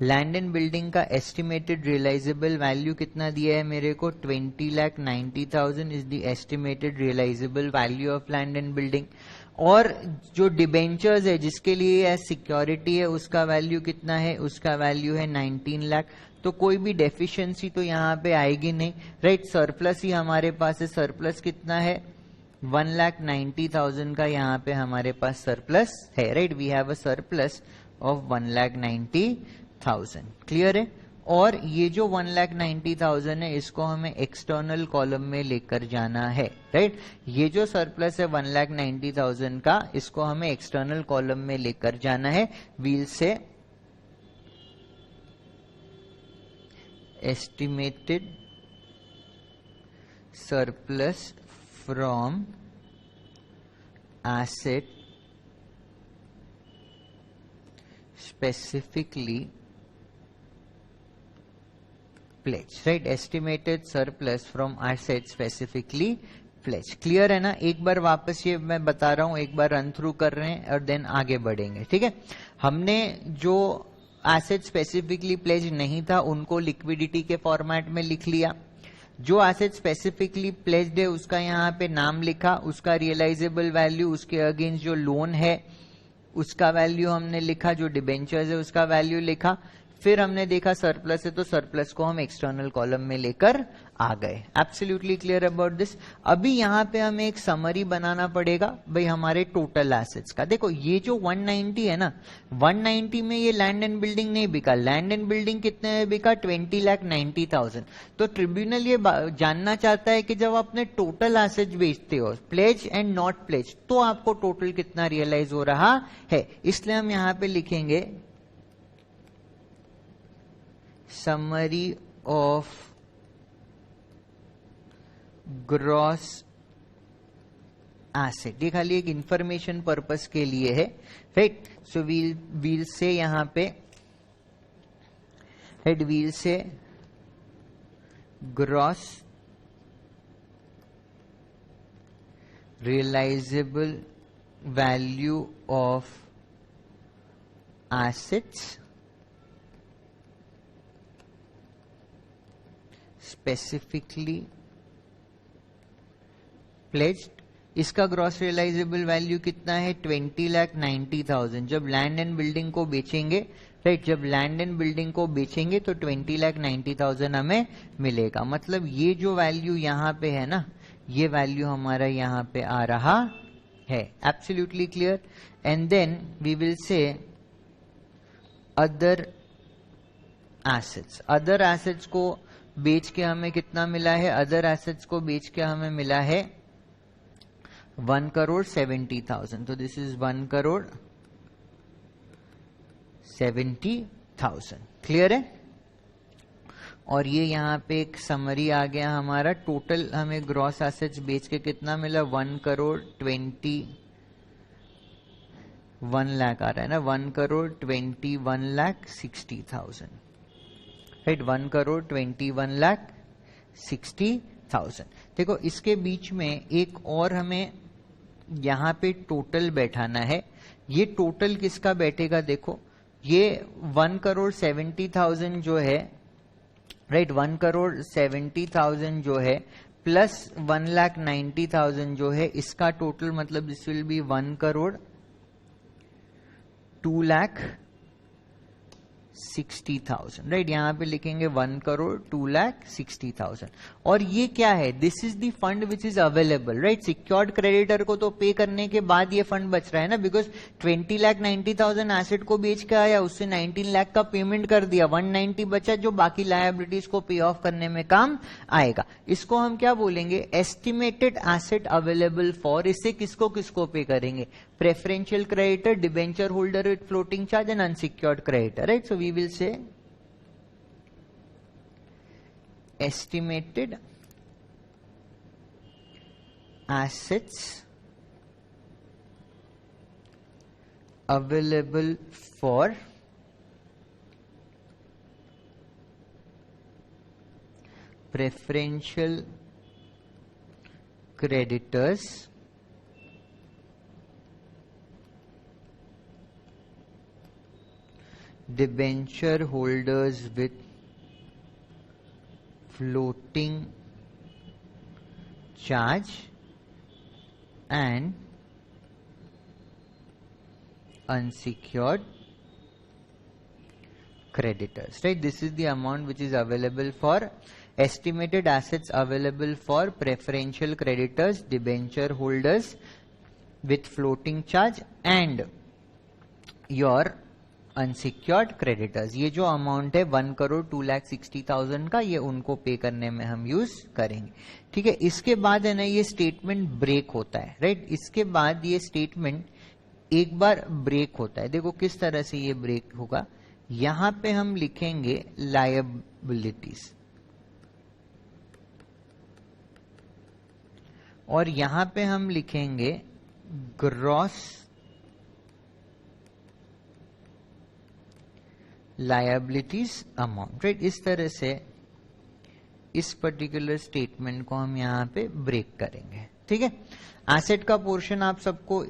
Land and building का एस्टिमेटेड रियलाइजेबल वैल्यू कितना दिया है मेरे को, 20,90,000 is the estimated realisable value of land and building. और जो डिबेंचर्स है जिसके लिए एज सिक्योरिटी है उसका वैल्यू कितना है, उसका वैल्यू है 19 लाख। तो कोई भी डेफिशिएंसी तो यहाँ पे आएगी नहीं, राइट। सरप्लस ही हमारे पास है, सरप्लस कितना है, 1,90,000 का यहाँ पे हमारे पास सरप्लस है, right. We have a surplus of 1,90,000, clear है। और ये जो 1,90,000 है इसको हमें एक्सटर्नल कॉलम में लेकर जाना है, राइट। ये जो सरप्लस है 1,90,000 का, इसको हमें एक्सटर्नल कॉलम में लेकर जाना है। वील से estimated surplus from asset specifically pledged, right? Estimated surplus from asset specifically pledged, clear है ना। एक बार वापस ये मैं बता रहा हूं, एक बार रन थ्रू कर रहे हैं और देन आगे बढ़ेंगे, ठीक है। हमने जो एसेट स्पेसिफिकली प्लेज नहीं था उनको लिक्विडिटी के फॉर्मेट में लिख लिया। जो एसेट स्पेसिफिकली प्लेज्ड है उसका यहाँ पे नाम लिखा, उसका रियलाइजेबल वैल्यू, उसके अगेंस्ट जो लोन है उसका वैल्यू हमने लिखा, जो डिबेंचर्स है उसका वैल्यू लिखा। फिर हमने देखा सरप्लस है तो सरप्लस को हम एक्सटर्नल कॉलम में लेकर आ गए। Absolutely clear about this. अभी यहाँ पे हमें एक समरी बनाना पड़ेगा भाई हमारे टोटल एसेट्स का। देखो ये जो 190 है ना, 190 में ये लैंड एंड बिल्डिंग नहीं बिका। लैंड एंड बिल्डिंग कितने में बिका, 20,90,000। तो ट्रिब्यूनल ये जानना चाहता है कि जब आपने टोटल एसेट्स बेचते हो, प्लेज एंड नॉट प्लेज, तो आपको टोटल कितना रियलाइज हो रहा है। इसलिए हम यहाँ पे लिखेंगे summary of gross asset। ये खाली एक इंफॉर्मेशन पर्पस के लिए है, राइट। सो वील से यहां पे head, we'll say gross realisable value of assets specifically pledged. इसका ग्रॉस रियलाइजेबल वैल्यू कितना है, 20,90,000। जब लैंड एंड बिल्डिंग को बेचेंगे, राइट, जब लैंड एंड बिल्डिंग को बेचेंगे तो 20,90,000 हमें मिलेगा। मतलब ये जो वैल्यू यहाँ पे है ना, ये वैल्यू हमारा यहाँ पे आ रहा है। Absolutely clear. And then we will say other assets. Other assets को बेच के हमें कितना मिला है, अदर एसेट्स को बेच के हमें मिला है 1,70,000। तो दिस इज 1,70,000, क्लियर है। और ये यहाँ पे एक समरी आ गया हमारा। टोटल हमें ग्रॉस एसेट्स बेच के कितना मिला, 1,21,00,000 आ रहा है ना, 1,21,60,000, राइट। 1,21,60,000। देखो इसके बीच में एक और हमें यहां पे टोटल बैठाना है। ये टोटल किसका बैठेगा, देखो ये 1,70,000 जो है, राइट, 1,70,000 जो है प्लस 1,90,000 जो है, इसका टोटल मतलब दिस विल बी 1,02,60,000, राइट। यहां पे लिखेंगे 1,02,60,000। और ये क्या है, this is the fund which is available, right. Secured creditor को तो पे करने के बाद ये फंड बच रहा है ना, बिकॉज 20,90,000 एसेट को बेच के आया, उससे 19 लाख का पेमेंट कर दिया, 190 बचा जो बाकी लायबिलिटीज को पे ऑफ करने में काम आएगा। इसको हम क्या बोलेंगे, एस्टिमेटेड एसेट अवेलेबल फॉर। इससे किसको किसको पे करेंगे, preferential creditor, debenture holder with floating charge and unsecured creditor, right. So we will say estimated assets available for preferential creditors debenture holders with floating charge and unsecured creditors, right? This is the amount which is available for estimated assets available for preferential creditors, debenture holders with floating charge and your unsecured creditors. ये जो amount है 1,02,60,000 का, ये उनको पे करने में हम यूज करेंगे, ठीक है। इसके बाद है ना ये स्टेटमेंट ब्रेक होता है, राइट। इसके बाद ये स्टेटमेंट एक बार ब्रेक होता है। देखो किस तरह से ये ब्रेक होगा, यहां पे हम लिखेंगे लायबिलिटीज और यहां पे हम लिखेंगे ग्रॉस लायबिलिटीज अमाउंट, राइट। इस तरह से इस पर्टिकुलर स्टेटमेंट को हम यहां पे ब्रेक करेंगे, ठीक है। एसेट का पोर्शन आप सबको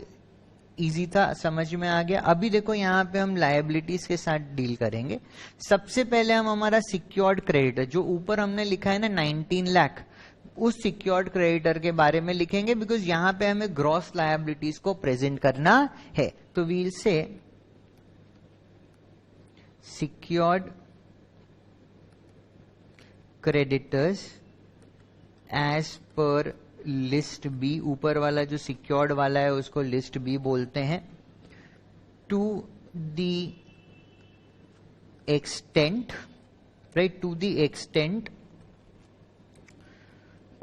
इजी था, समझ में आ गया। अभी देखो यहां पे हम लायबिलिटीज के साथ डील करेंगे। सबसे पहले हम हमारा सिक्योर्ड क्रेडिटर जो ऊपर हमने लिखा है ना 19 लाख, उस सिक्योर्ड क्रेडिटर के बारे में लिखेंगे, बिकॉज यहां पे हमें ग्रॉस लायबिलिटीज को प्रेजेंट करना है। तो वील से secured creditors as per list B, ऊपर वाला जो सिक्योर्ड वाला है उसको लिस्ट बी बोलते हैं, to the extent, right, to the extent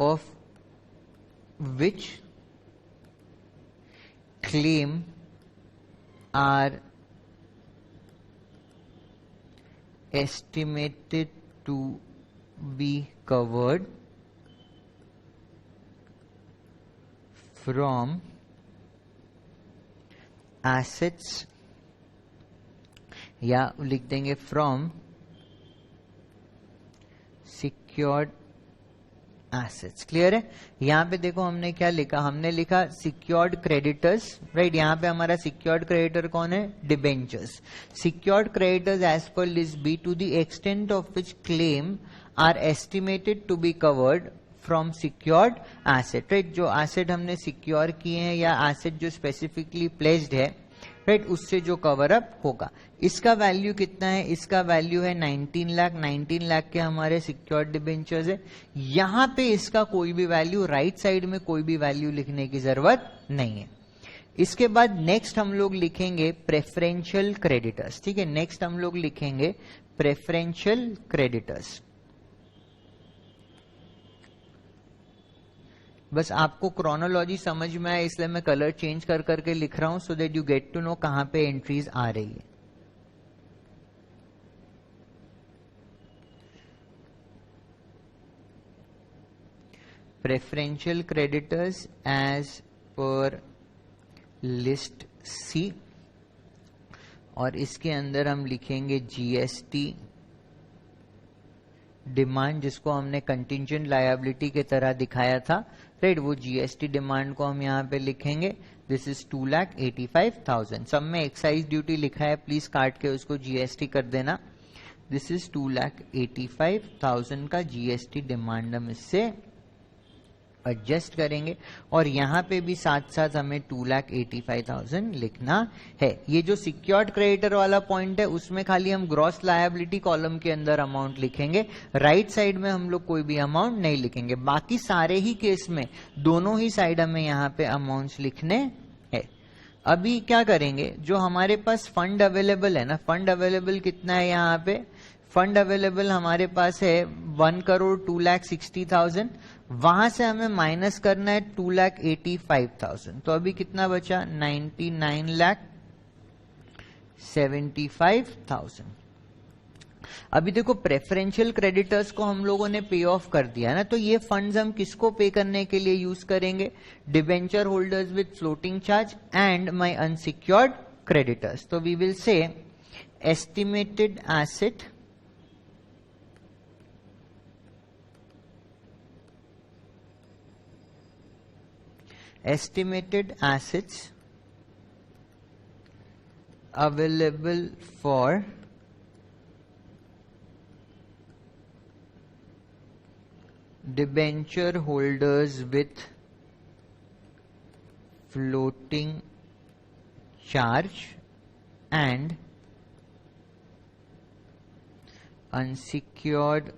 of which claim are estimated to be covered from assets, या लिख देंगे फ्रॉम सिक्योर्ड एसेट्स। क्लियर है। यहां पे देखो हमने क्या लिखा, हमने लिखा सिक्योर्ड क्रेडिटर्स, राइट। यहां पे हमारा सिक्योर्ड क्रेडिटर कौन है, debentures. Secured creditors as per list B to the extent of which claim are estimated to be covered from secured asset, right. जो एसेट हमने सिक्योर किए हैं या एसेट जो स्पेसिफिकली प्लेस्ड है, राइट, उससे जो कवर अप होगा। इसका वैल्यू कितना है, इसका वैल्यू है 19 लाख। 19 लाख के हमारे सिक्योर्ड डिबेंचर्स है। यहां पे इसका कोई भी वैल्यू, राइट साइड में कोई भी वैल्यू लिखने की जरूरत नहीं है। इसके बाद नेक्स्ट हम लोग लिखेंगे प्रेफरेंशियल क्रेडिटर्स, ठीक है। नेक्स्ट हम लोग लिखेंगे प्रेफरेंशियल क्रेडिटर्स। बस आपको क्रोनोलॉजी समझ में आए इसलिए मैं कलर चेंज कर करके लिख रहा हूं, so that you get to know कहां पे एंट्रीज आ रही है। Preferential creditors as per list C, और इसके अंदर हम लिखेंगे जीएसटी डिमांड, जिसको हमने कंटिंजेंट लायबिलिटी के तरह दिखाया था, राइट। वो जीएसटी डिमांड को हम यहाँ पे लिखेंगे, दिस इज 2,85,000। सब में एक्साइज ड्यूटी लिखा है, प्लीज काट के उसको जीएसटी कर देना। दिस इज 2,85,000 का जीएसटी डिमांड हम इससे एडजस्ट करेंगे, और यहां पे भी साथ साथ हमें 2,85,000 लिखना है। ये जो सिक्योर्ड क्रेडिटर वाला पॉइंट है उसमें खाली हम ग्रॉस लायबिलिटी कॉलम के अंदर अमाउंट लिखेंगे, राइट साइड में हम लोग कोई भी अमाउंट नहीं लिखेंगे। बाकी सारे ही केस में दोनों ही साइड हमें यहाँ पे अमाउंट्स लिखने हैं। अभी क्या करेंगे, जो हमारे पास फंड अवेलेबल है ना, फंड अवेलेबल कितना है यहाँ पे, फंड अवेलेबल हमारे पास है 1,02,60,000, वहां से हमें माइनस करना है 2,85,000। तो अभी कितना बचा, 99,75,000। अभी देखो प्रेफरेंशियल क्रेडिटर्स को हम लोगों ने पे ऑफ कर दिया ना, तो ये फंड्स हम किसको पे करने के लिए यूज करेंगे, debenture holders with floating charge and my unsecured creditors. तो we will say estimated asset estimated assets available for debenture holders with floating charge and unsecured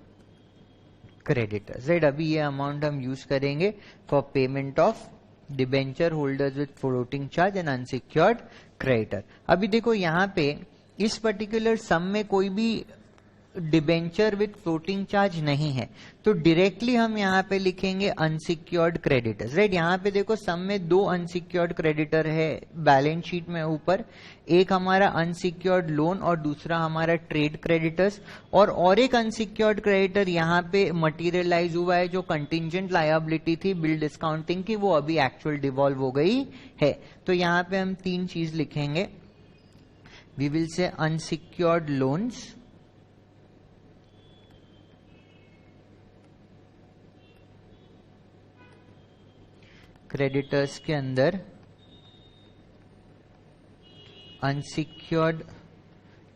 creditors, right. अभी ये अमाउंट हम यूज करेंगे for payment of debenture holders with floating charge and unsecured creditor. अभी देखो यहाँ पे इस particular सम में कोई भी डिबेंचर विद फ्लोटिंग चार्ज नहीं है, तो डायरेक्टली हम यहाँ पे लिखेंगे अनसिक्योर्ड क्रेडिटर्स, राइट। यहाँ पे देखो सम में दो अनसिक्योर्ड क्रेडिटर है बैलेंस शीट में ऊपर, एक हमारा अनसिक्योर्ड लोन और दूसरा हमारा ट्रेड क्रेडिटर्स, और एक अनसिक्योर्ड क्रेडिटर यहाँ पे मटीरियलाइज हुआ है जो कंटिंजेंट लायबिलिटी थी बिल डिस्काउंटिंग की, वो अभी एक्चुअल डिवॉल्व हो गई है। तो यहाँ पे हम तीन चीज लिखेंगे, we will say unsecured loans, creditors के अंदर अनसिक्योर्ड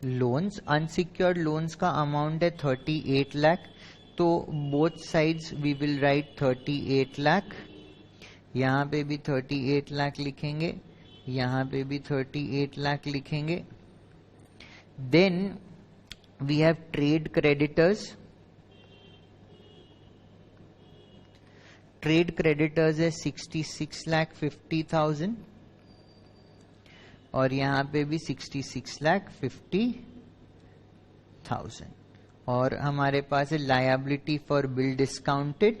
लोन्स, अनसिक्योर्ड लोन्स का अमाउंट है 38 लाख, तो both sides we will write 38 lakh, यहां पे भी 38 लाख लिखेंगे, यहां पे भी 38 लाख लिखेंगे। Then we have trade creditors, trade creditors है 66,50,000 और यहां पे भी 66,50,000, और हमारे पास है लायबिलिटी फॉर बिल डिस्काउंटेड,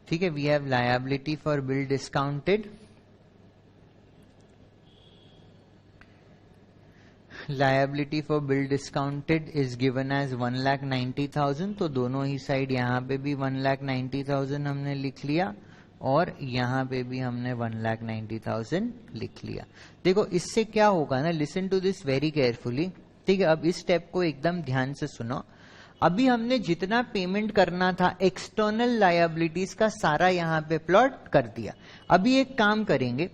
ठीक है। We have liability for bill discounted, liability for bill discounted is given as 1,90,000, तो दोनों ही साइड यहाँ पे भी 1,90,000 हमने लिख लिया और यहाँ पे भी हमने 1,90,000 लिख लिया। देखो इससे क्या होगा ना, listen to this very carefully, ठीक है। अब इस स्टेप को एकदम ध्यान से सुनो। अभी हमने जितना पेमेंट करना था एक्सटर्नल लायबिलिटीज का सारा यहाँ पे प्लॉट कर दिया। अभी एक काम करेंगे,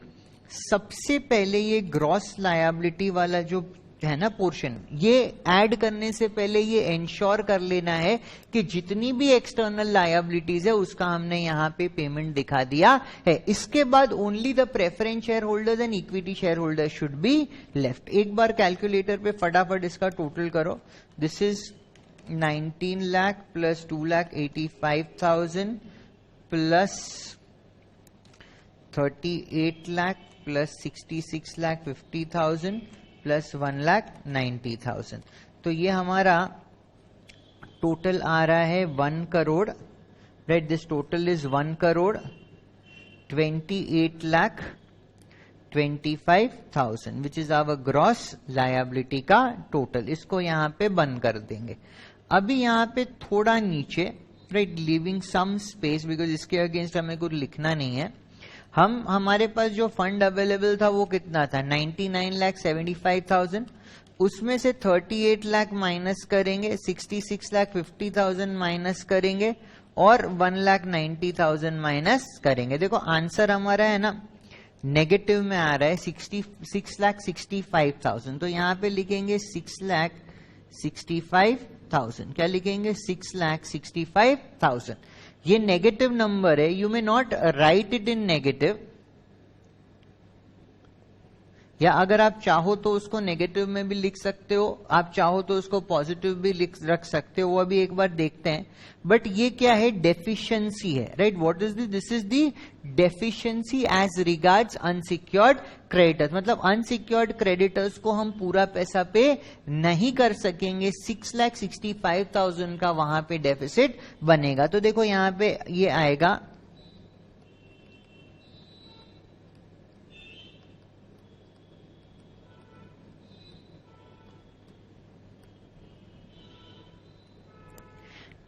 सबसे पहले ये ग्रॉस लायबिलिटी वाला जो है ना पोर्शन, ये ऐड करने से पहले ये इंश्योर कर लेना है कि जितनी भी एक्सटर्नल लायबिलिटीज है उसका हमने यहाँ पे पेमेंट दिखा दिया है। इसके बाद only the preference share holders and equity share holders should be left. एक बार कैलकुलेटर पे फटाफट इसका टोटल करो, this is 19 lakh plus 2,85,000 plus 38 lakh plus 66,50,000 plus 1,90,000, तो ये हमारा टोटल आ रहा है 1 crore, right. This total is 1 crore 28,25,000 which is our gross liability का टोटल। इसको यहाँ पे बंद कर देंगे। अभी यहाँ पे थोड़ा नीचे, right, living some space, because इसके अगेंस्ट हमें कुछ लिखना नहीं है। हमारे पास जो फंड अवेलेबल था वो कितना था, 99,75,000, उसमें से 38 लाख माइनस करेंगे, 66,50,000 माइनस करेंगे और 1,90,000 माइनस करेंगे। देखो आंसर हमारा है ना नेगेटिव में आ रहा है 6,65,000, तो यहाँ पे लिखेंगे 6,65,000। क्या लिखेंगे, 6,65,000। ये नेगेटिव नंबर है, you may not right it in negative, या अगर आप चाहो तो उसको नेगेटिव में भी लिख सकते हो, आप चाहो तो उसको पॉजिटिव भी रख सकते हो, वो अभी एक बार देखते हैं। बट ये क्या है, डेफिशिएंसी है, right. What is this is the deficiency as regards unsecured creditors, मतलब अनसिक्योर्ड क्रेडिटर्स को हम पूरा पैसा पे नहीं कर सकेंगे, 6,65,000 का वहां पे डेफिसिट बनेगा। तो देखो यहां पे ये आएगा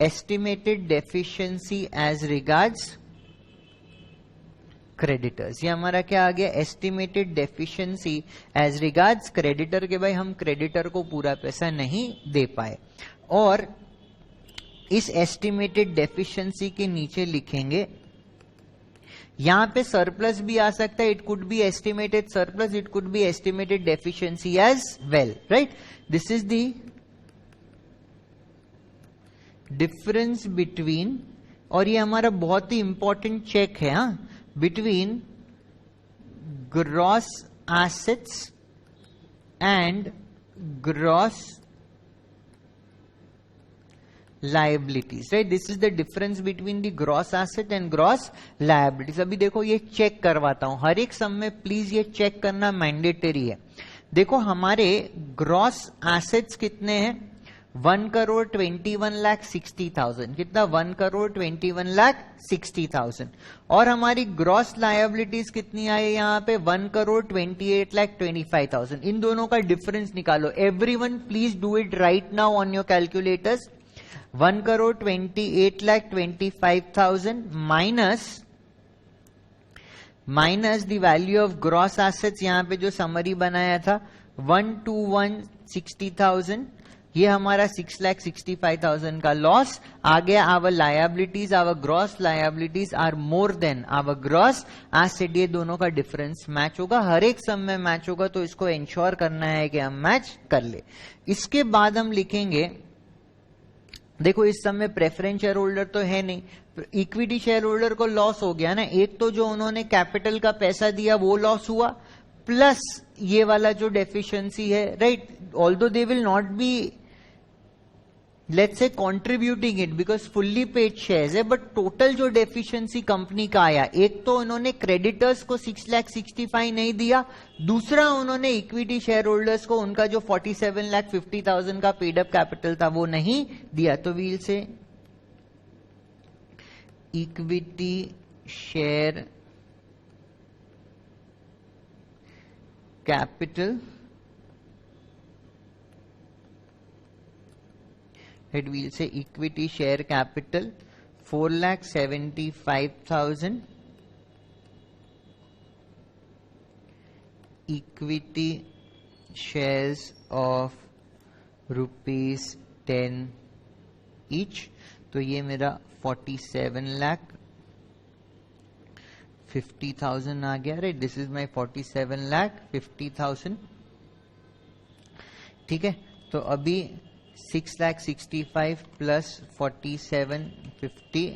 estimated deficiency as regards creditors. ये हमारा क्या आ गया, estimated deficiency as regards creditor के भाई हम क्रेडिटर को पूरा पैसा नहीं दे पाए। और इस एस्टिमेटेड डेफिशिएंसी के नीचे लिखेंगे, यहां पे सरप्लस भी आ सकता है, it could be estimated surplus, it could be estimated deficiency as well, right. This is the difference between, और ये हमारा बहुत ही इंपॉर्टेंट चेक है, हाँ, between gross assets and gross liabilities, right? This is the difference between the gross asset and gross liabilities. अभी देखो ये चेक करवाता हूं, हर एक सम में प्लीज ये चेक करना मैंडेटरी है। देखो हमारे ग्रॉस एसेट्स कितने हैं, 1,21,60,000, कितना, 1,21,60,000। और हमारी ग्रॉस लायबिलिटीज कितनी आई यहाँ पे, 1,28,25,000। इन दोनों का डिफरेंस निकालो। Everyone please do it right now on your calculators. 1,28,25,000 minus the value of gross assets, यहां पे जो समरी बनाया था 1,21,60,000, ये हमारा 6,65,000 का लॉस आ गया। Our liabilities, our gross liabilities are more than our gross asset. ये दोनों का डिफरेंस मैच होगा, हर एक सम में मैच होगा, तो इसको इंश्योर करना है कि हम मैच कर ले। इसके बाद हम लिखेंगे, देखो इस समय प्रेफरेंस शेयर होल्डर तो है नहीं, इक्विटी शेयर होल्डर को लॉस हो गया ना। एक तो जो उन्होंने कैपिटल का पैसा दिया वो लॉस हुआ, प्लस ये वाला जो डेफिशिएंसी है, right. Although they will not be let's say contributing it because fully paid shares है, बट टोटल जो डेफिशिएंसी कंपनी का आया, एक तो उन्होंने क्रेडिटर्स को 6,65,000 नहीं दिया, दूसरा उन्होंने इक्विटी शेयर होल्डर्स को उनका जो 47,50,000 का पेड अप कैपिटल था वो नहीं दिया। तो we'll say equity share capital, it will say equity share capital 4,75,000, equity shares of ₹10 each, तो ये मेरा 47,50,000 आ गया, राइट। दिस इज माई 47,50,000, ठीक है। तो अभी 6,65,000 plus 47,50,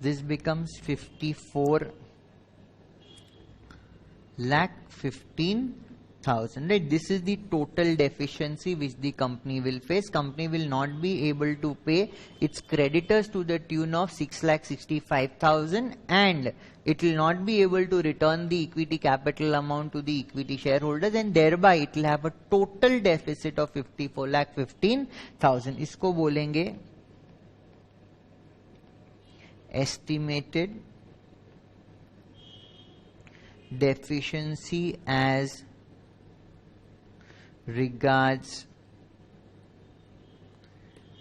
this becomes 54,15,000, right? This is the total deficiency which the company will face. Company will not be able to pay its creditors to the tune of 6,65,000 and it will not be able to return the equity capital amount to the equity shareholders, and thereby it will have a total deficit of 54,15,000. इसको बोलेंगे estimated deficiency as regards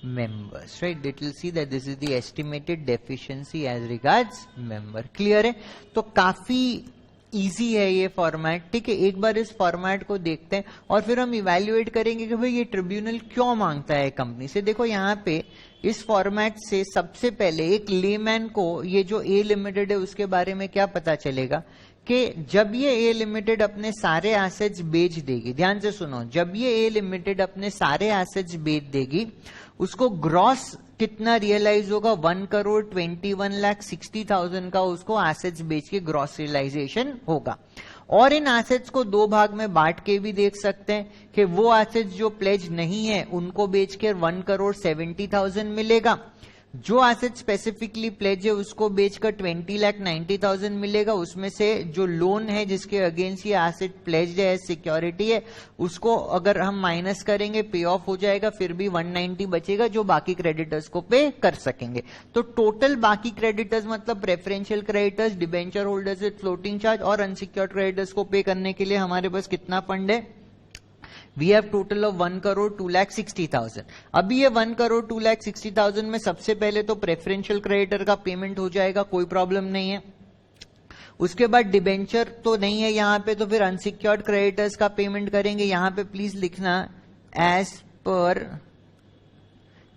members, right? It will see that this is the estimated deficiency as regards member. Clear है? तो काफी easy है ये format, ठीक है। एक बार इस फॉर्मेट को देखते हैं और फिर हम इवैल्यूएट करेंगे कि भाई ये ट्रिब्यूनल क्यों मांगता है कंपनी से। देखो यहाँ पे इस फॉर्मेट से सबसे पहले एक लेमैन को ये जो ए लिमिटेड है उसके बारे में क्या पता चलेगा कि जब ये ए लिमिटेड अपने सारे एसेट्स बेच देगी, ध्यान से सुनो, जब ये ए लिमिटेड अपने सारे एसेट्स बेच देगी उसको ग्रॉस कितना रियलाइज होगा, 1,21,60,000 का उसको एसेट्स बेच के ग्रॉस रियलाइजेशन होगा। और इन एसेट्स को दो भाग में बांट के भी देख सकते हैं कि वो एसेट्स जो प्लेज नहीं है उनको बेच के 1,70,000 मिलेगा, जो एसेट स्पेसिफिकली प्लेज है उसको बेचकर 20,90,000 मिलेगा, उसमें से जो लोन है जिसके अगेंस्ट ये एसेट प्लेज है, सिक्योरिटी है, उसको अगर हम माइनस करेंगे पे ऑफ हो जाएगा, फिर भी 190 बचेगा जो बाकी क्रेडिटर्स को पे कर सकेंगे। तो टोटल बाकी क्रेडिटर्स मतलब preferential creditors, debenture holders with floating charge और अनसिक्योर्ड क्रेडिटर्स को पे करने के लिए हमारे पास कितना फंड है, वी हैव टोटल ऑफ 1,02,60,000। अभी ये 1,02,60,000 में सबसे पहले तो प्रेफरेंशियल क्रेडिटर का पेमेंट हो जाएगा, कोई प्रॉब्लम नहीं है। उसके बाद डिबेंचर तो नहीं है यहाँ पे, तो फिर अनसिक्योर्ड क्रेडिटर्स का पेमेंट करेंगे। यहां पे प्लीज लिखना एज पर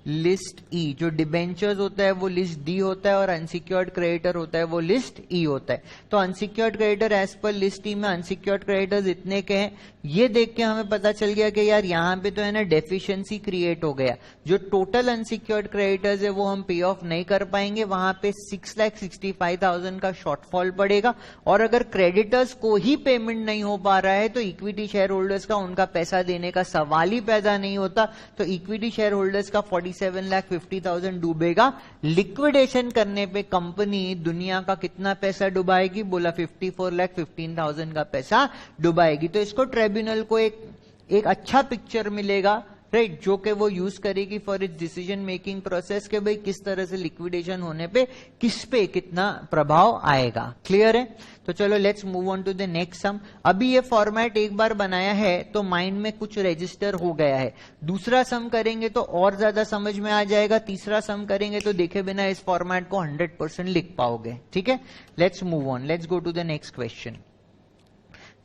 लिस्ट ई। जो डिबेंचर्स होता है वो लिस्ट डी होता है और अनसिक्योर्ड क्रेडिटर होता है वो लिस्ट ई होता है। तो unsecured creditor as per list E में अनसिक्योर्ड क्रेडिटर्स इतने के हैं, ये देख के हमें पता चल गया कि यार यहाँ पे तो है ना डेफिशिएंसी क्रिएट हो गया। जो टोटल अनसिक्योर्ड क्रेडिटर्स है वो हम पे ऑफ नहीं कर पाएंगे, वहां पे 6,65,000 का शॉर्टफॉल पड़ेगा। और अगर क्रेडिटर्स को ही पेमेंट नहीं हो पा रहा है तो इक्विटी शेयर होल्डर्स का उनका पैसा देने का सवाल ही पैदा नहीं होता। तो इक्विटी शेयर होल्डर्स का 47,50,000 डूबेगा। लिक्विडेशन करने पे कंपनी दुनिया का कितना पैसा डुबाएगी? बोला 54,15,000 का पैसा डुबाएगी। तो इसको ट्रिब्यूनल को एक अच्छा पिक्चर मिलेगा, राइट, जो कि वो यूज करेगी for its decision making process के भाई किस तरह से लिक्विडेशन होने पे किस पे कितना प्रभाव आएगा। क्लियर है? तो चलो let's move on to the next sum. अभी ये फॉर्मेट एक बार बनाया है तो माइंड में कुछ रजिस्टर हो गया है। दूसरा सम करेंगे तो और ज्यादा समझ में आ जाएगा। तीसरा सम करेंगे तो देखे बिना इस फॉर्मेट को 100% लिख पाओगे। ठीक है, let's move on, let's go to the next question.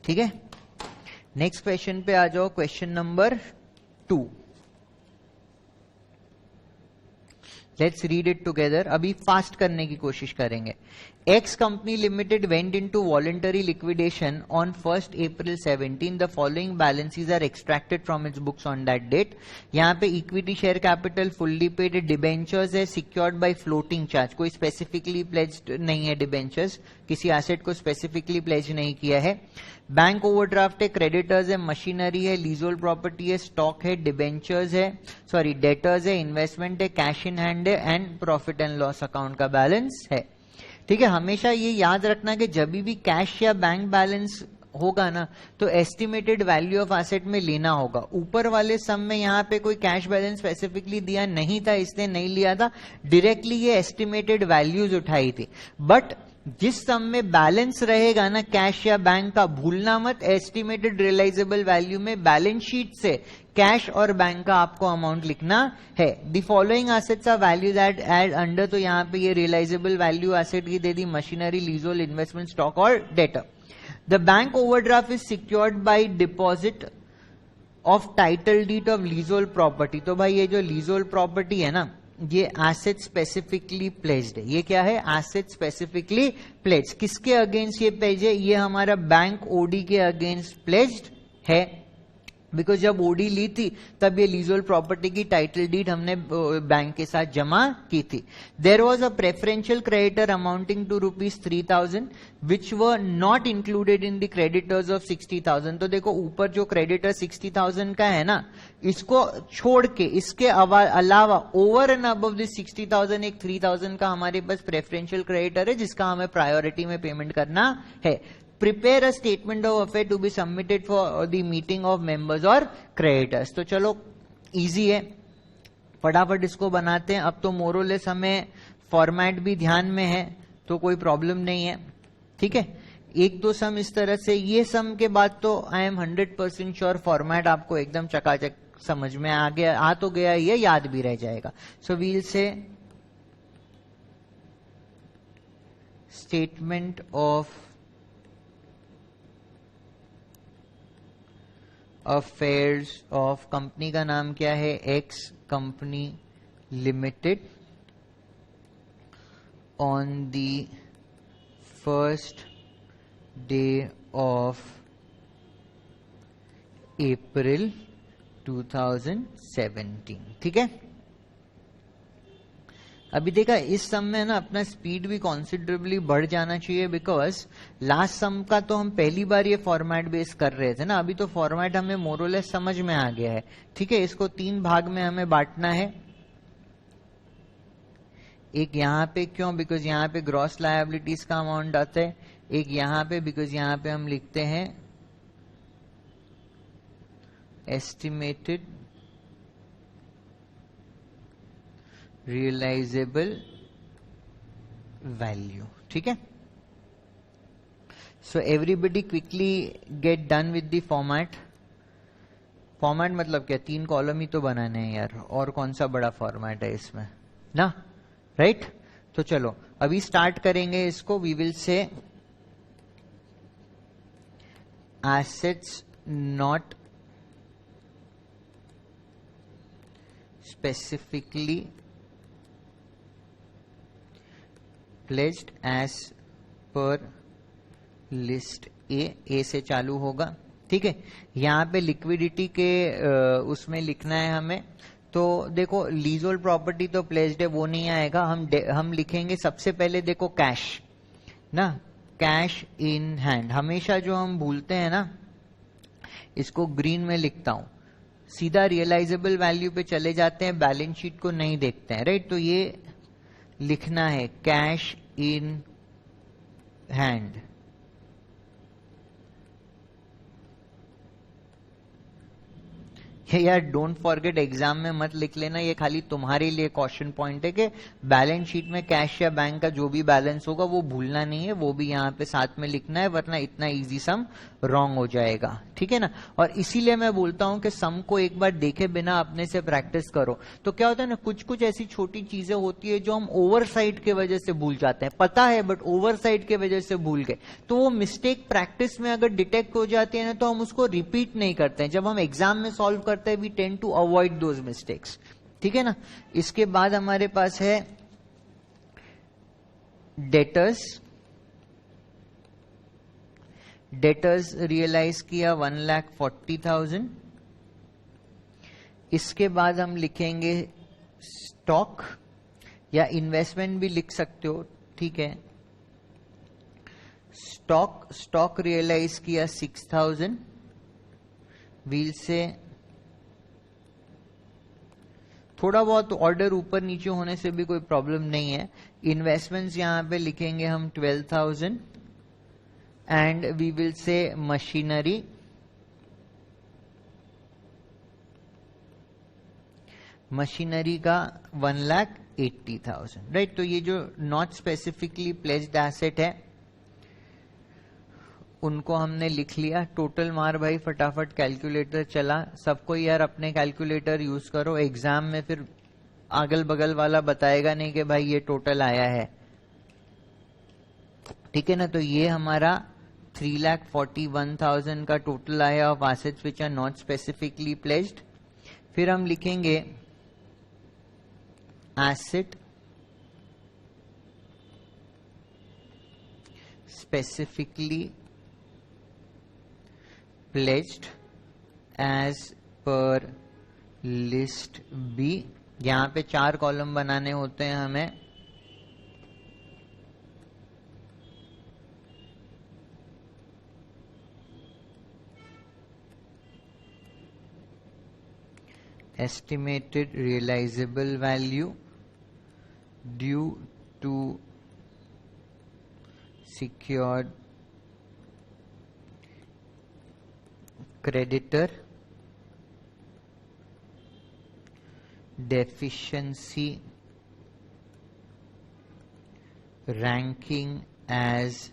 ठीक है, नेक्स्ट क्वेश्चन पे आ जाओ, question number 2। Let's read it together. अभी फास्ट करने की कोशिश करेंगे। X Company Limited went into voluntary liquidation on 1st April 17. The following balances are extracted from its books on that date. यहाँ पे equity share capital fully paid, debentures है secured by floating charge, कोई specifically pledged नहीं है debentures, किसी asset को specifically pledge नहीं किया है। बैंक ओवरड्राफ्ट है, क्रेडिटर्स है, मशीनरी है, लीजोल प्रॉपर्टी है, स्टॉक है, डिबेंचर्स है, सॉरी डेटर्स है, इन्वेस्टमेंट है, कैश इन हैंड है and profit and loss account का बैलेंस है। ठीक है, हमेशा ये याद रखना कि जब भी कैश या बैंक बैलेंस होगा ना तो एस्टिमेटेड वैल्यू ऑफ एसेट में लेना होगा। ऊपर वाले सम में यहाँ पे कोई कैश बैलेंस स्पेसिफिकली दिया नहीं था इसलिए नहीं लिया था, डायरेक्टली ये एस्टिमेटेड वैल्यूज उठाई थी। बट जिस सम में बैलेंस रहेगा ना कैश या बैंक का, भूलना मत, एस्टिमेटेड रियलाइजेबल वैल्यू में बैलेंस शीट से कैश और बैंक का आपको अमाउंट लिखना है। The following assets are valued under, तो यहाँ पे ये रियलाइजेबल वैल्यू एसेट की दे दी, मशीनरी, लीजोल, इन्वेस्टमेंट, स्टॉक और debtor. The bank overdraft is secured by deposit of title deed of leasehold property. तो भाई ये जो लीजोल प्रॉपर्टी है ना ये एसेट स्पेसिफिकली प्लेज्ड है। ये क्या है? Asset specifically pledged. किसके अगेंस्ट ये प्लेज है? ये हमारा बैंक ओडी के अगेंस्ट प्लेज्ड है, बिकॉज जब ओडी ली थी तब ये लीजोल प्रॉपर्टी की टाइटल डीड हमने बैंक के साथ जमा की थी। There was a preferential creditor amounting to ₹3,000 which were not included in the creditors of 60,000। तो देखो ऊपर जो क्रेडिटर 60,000 का है ना, इसको छोड़ के इसके अलावा ओवर एंड अबव दिस 60,000 एक 3,000 का हमारे पास प्रेफरेंशियल क्रेडिटर है जिसका हमें प्रायोरिटी में पेमेंट करना है। Prepare a statement of affair to be submitted for the meeting of members और क्रेडिटर्स। तो चलो इजी है, फटाफट इसको बनाते हैं। अब तो मोरलेस हमें फॉर्मेट भी ध्यान में है तो कोई प्रॉब्लम नहीं है। ठीक है, एक दो सम इस तरह से, ये सम के बाद तो आई एम 100% श्योर फॉर्मेट आपको एकदम चकाचक समझ में आ गया, आ तो गया, ये याद भी रह जाएगा। सो वील से statement of affairs of, company का नाम क्या है? X company limited, on the first day of April 2017। ठीक है, अभी देखा इस सम में ना अपना स्पीड भी कॉन्सिडरेबली बढ़ जाना चाहिए, बिकॉज लास्ट सम का तो हम पहली बार ये फॉर्मेट बेस कर रहे थे ना, अभी तो फॉर्मेट हमें मोरलेस समझ में आ गया है। ठीक है, इसको 3 भाग में हमें बांटना है। एक यहाँ पे, क्यों? बिकॉज यहाँ पे ग्रॉस लायबिलिटीज का अमाउंट आता है। एक यहाँ पे, बिकॉज यहाँ पे हम लिखते हैं एस्टिमेटेड रियलाइजेबल वैल्यू। ठीक है, so everybody quickly get done with the format. Format मतलब क्या? 3 कॉलम ही तो बनाने हैं यार, और कौन सा बड़ा फॉर्मेट है इसमें ना, राइट? तो चलो अभी स्टार्ट करेंगे इसको। We will say assets not specifically pledged as per list A से चालू होगा, ठीक है। यहाँ पे लिक्विडिटी के उसमें लिखना है हमें, तो देखो लीजोल्ड प्रॉपर्टी तो प्लेस्ड है, वो नहीं आएगा। हम लिखेंगे सबसे पहले, देखो कैश ना, कैश इन हैंड, हमेशा जो हम भूलते हैं ना, इसको ग्रीन में लिखता हूं, सीधा रियलाइजेबल वैल्यू पे चले जाते हैं, बैलेंस शीट को नहीं देखते हैं, राइट। तो ये लिखना है कैश इन हैंड, यार डोंट फॉरगेट, एग्जाम में मत लिख लेना, ये खाली तुम्हारे लिए क्वेश्चन पॉइंट है कि बैलेंस शीट में कैश या बैंक का जो भी बैलेंस होगा वो भूलना नहीं है, वो भी यहाँ पे साथ में लिखना है, वरना इतना इजी सम रॉन्ग हो जाएगा, ठीक है ना। और इसीलिए मैं बोलता हूं कि सम को एक बार देखे बिना अपने से प्रैक्टिस करो। तो क्या होता है ना, कुछ कुछ ऐसी छोटी चीजें होती है जो हम ओवरसाइट के वजह से भूल जाते हैं, पता है बट ओवरसाइट के वजह से भूल गए, तो वो मिस्टेक प्रैक्टिस में अगर डिटेक्ट हो जाती है ना, तो हम उसको रिपीट नहीं करते हैं। जब हम एग्जाम में सॉल्व करते हैं, we tend to avoid those mistakes, ठीक है ना। इसके बाद हमारे पास है डेटर्स, डेटर्स रियलाइज किया 1,40,000। इसके बाद हम लिखेंगे स्टॉक, या इन्वेस्टमेंट भी लिख सकते हो, ठीक है। स्टॉक रियलाइज किया 6,000, व्हील से थोड़ा बहुत ऑर्डर ऊपर नीचे होने से भी कोई प्रॉब्लम नहीं है। इन्वेस्टमेंट्स यहां पे लिखेंगे हम 12,000, and we will say machinery, machinery का 1,80,000, राइट। तो ये जो नॉट स्पेसिफिकली प्लेस्ड एसेट है उनको हमने लिख लिया। टोटल मार भाई, फटाफट कैलकुलेटर चला, सबको यार अपने कैलकुलेटर यूज करो, एग्जाम में फिर अगल बगल वाला बताएगा नहीं कि भाई ये टोटल आया है, ठीक है ना। तो ये हमारा 3,41,000 का टोटल आया of assets which are not specifically placed. फिर हम लिखेंगे asset specifically placed as per list B. यहां पे 4 कॉलम बनाने होते हैं हमें, estimated realizable value due to secured creditor, deficiency ranking as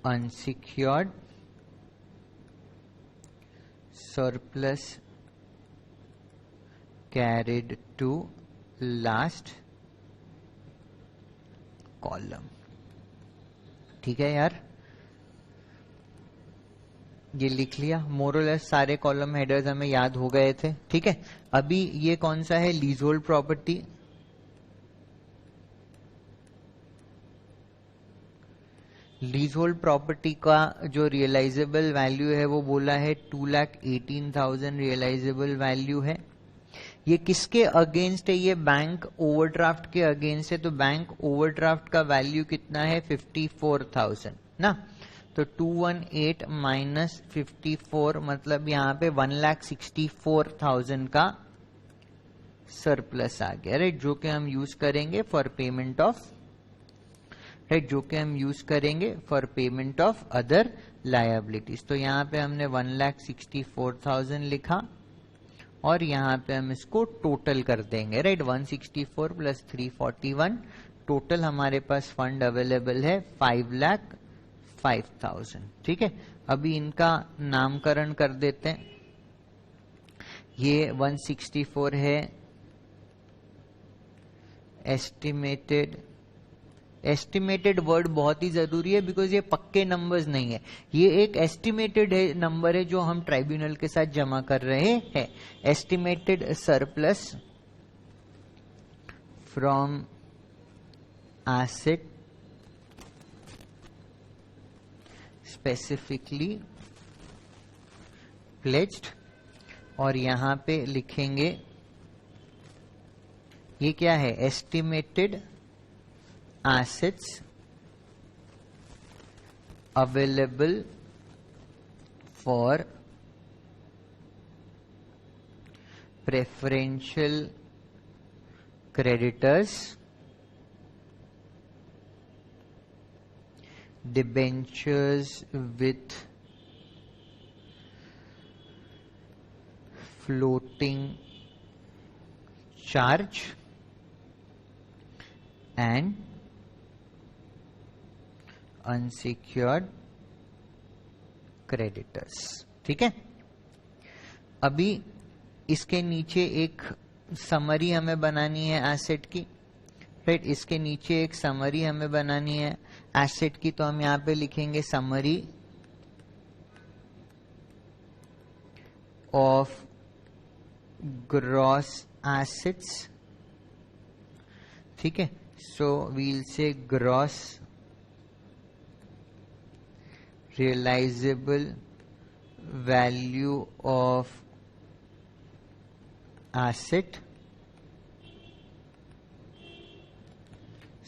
unsecured, surplus carried to last column, ठीक है यार। ये लिख लिया, मोरलेस सारे कॉलम हेडर्स हमें याद हो गए थे, ठीक है। अभी ये कौन सा है, लीजहोल्ड प्रॉपर्टी। लीजहोल्ड प्रॉपर्टी का जो रियलाइजेबल वैल्यू है वो बोला है 2,18,000 रियलाइजेबल वैल्यू है। ये किसके अगेंस्ट है, ये बैंक ओवरड्राफ्ट के अगेंस्ट है। तो बैंक ओवरड्राफ्ट का वैल्यू कितना है, 54,000 ना। तो 218 माइनस 54 मतलब यहाँ पे 1,64,000 का सरप्लस आ गया, राइट, जो कि हम यूज करेंगे फॉर पेमेंट ऑफ, राइट, जो कि हम यूज करेंगे for payment of other liabilities. तो यहाँ पे हमने 1,64,000 लिखा और यहाँ पे हम इसको टोटल कर देंगे, राइट। 164 प्लस 341, टोटल हमारे पास फंड अवेलेबल है 5,05,000, ठीक है। अभी इनका नामकरण कर देते हैं। ये 164 है एस्टिमेटेड एस्टिमेटेड वर्ड बहुत ही जरूरी है बिकॉज ये पक्के नंबर्स नहीं है, ये एक एस्टिमेटेड नंबर है जो हम ट्राइब्यूनल के साथ जमा कर रहे हैं. Estimated surplus from asset specifically pledged, और यहां पे लिखेंगे ये क्या है, estimated assets available for preferential creditors, debentures with floating charge and unsecured creditors. ठीक है, अभी इसके नीचे एक समरी हमें बनानी है एसेट की, राइट. इसके नीचे एक समरी हमें बनानी है एसेट की, तो हम यहां पे लिखेंगे समरी ऑफ ग्रॉस एसेट्स. ठीक है, so we'll say gross realisable value of asset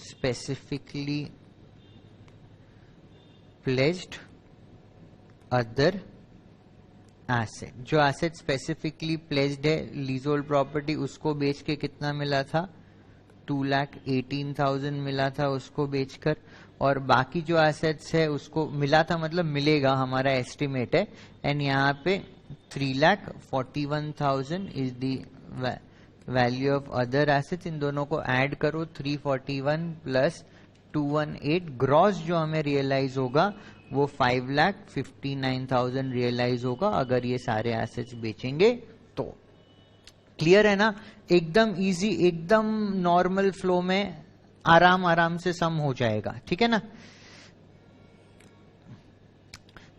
specifically pledged other asset. जो asset specifically pledged है लीजोल्ड प्रॉपर्टी, उसको बेच के कितना मिला था, 2,18,000 मिला था उसको बेचकर, और बाकी जो assets है उसको मिला था मतलब मिलेगा, हमारा एस्टिमेट है. एंड यहाँ पे 3,41,000 is the value of other assets. इन दोनों को ऐड करो, 341 प्लस 218, ग्रॉस जो हमें रियलाइज होगा वो 5,59,000 रियलाइज होगा अगर ये सारे एसेट्स बेचेंगे तो. क्लियर है ना, एकदम इजी, एकदम नॉर्मल फ्लो में आराम से सम हो जाएगा. ठीक है ना.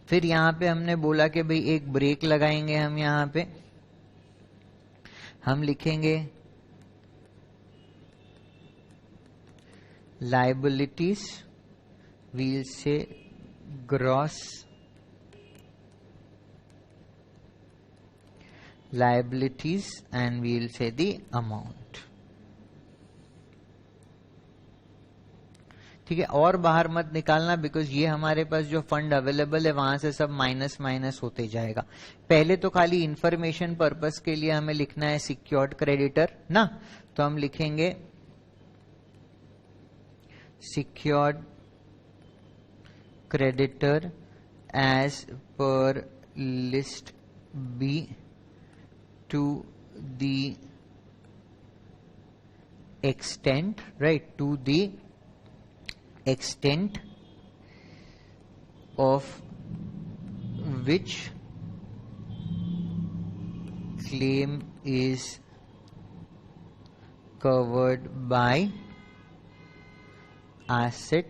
फिर यहां पे हमने बोला कि भाई एक ब्रेक लगाएंगे हम, यहां पे हम लिखेंगे liabilities, we'll say gross liabilities and we'll से दी अमाउंट. ठीक है, और बाहर मत निकालना बिकॉज ये हमारे पास जो फंड अवेलेबल है वहां से सब माइनस माइनस होते जाएगा. पहले तो खाली इंफॉर्मेशन पर्पस के लिए हमें लिखना है सिक्योर्ड क्रेडिटर ना, तो हम लिखेंगे secured creditor as per list B to the extent, right, to the extent of which claim is covered by asset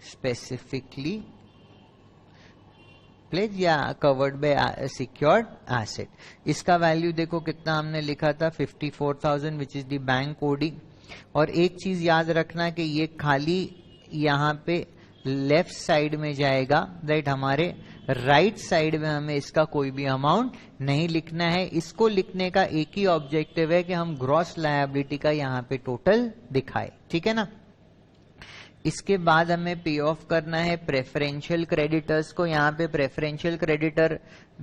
specifically pledged या covered by secured asset. इसका वैल्यू देखो कितना हमने लिखा था, 54,000 which is the bank OD. और एक चीज याद रखना कि ये खाली यहाँ पे लेफ्ट साइड में जाएगा, राइट. हमारे राइट साइड में हमें इसका कोई भी अमाउंट नहीं लिखना है. इसको लिखने का एक ही ऑब्जेक्टिव है कि हम ग्रॉस लायबिलिटी का यहाँ पे टोटल दिखाए. ठीक है ना. इसके बाद हमें पे ऑफ करना है प्रेफरेंशियल क्रेडिटर्स को. यहाँ पे प्रेफरेंशियल क्रेडिटर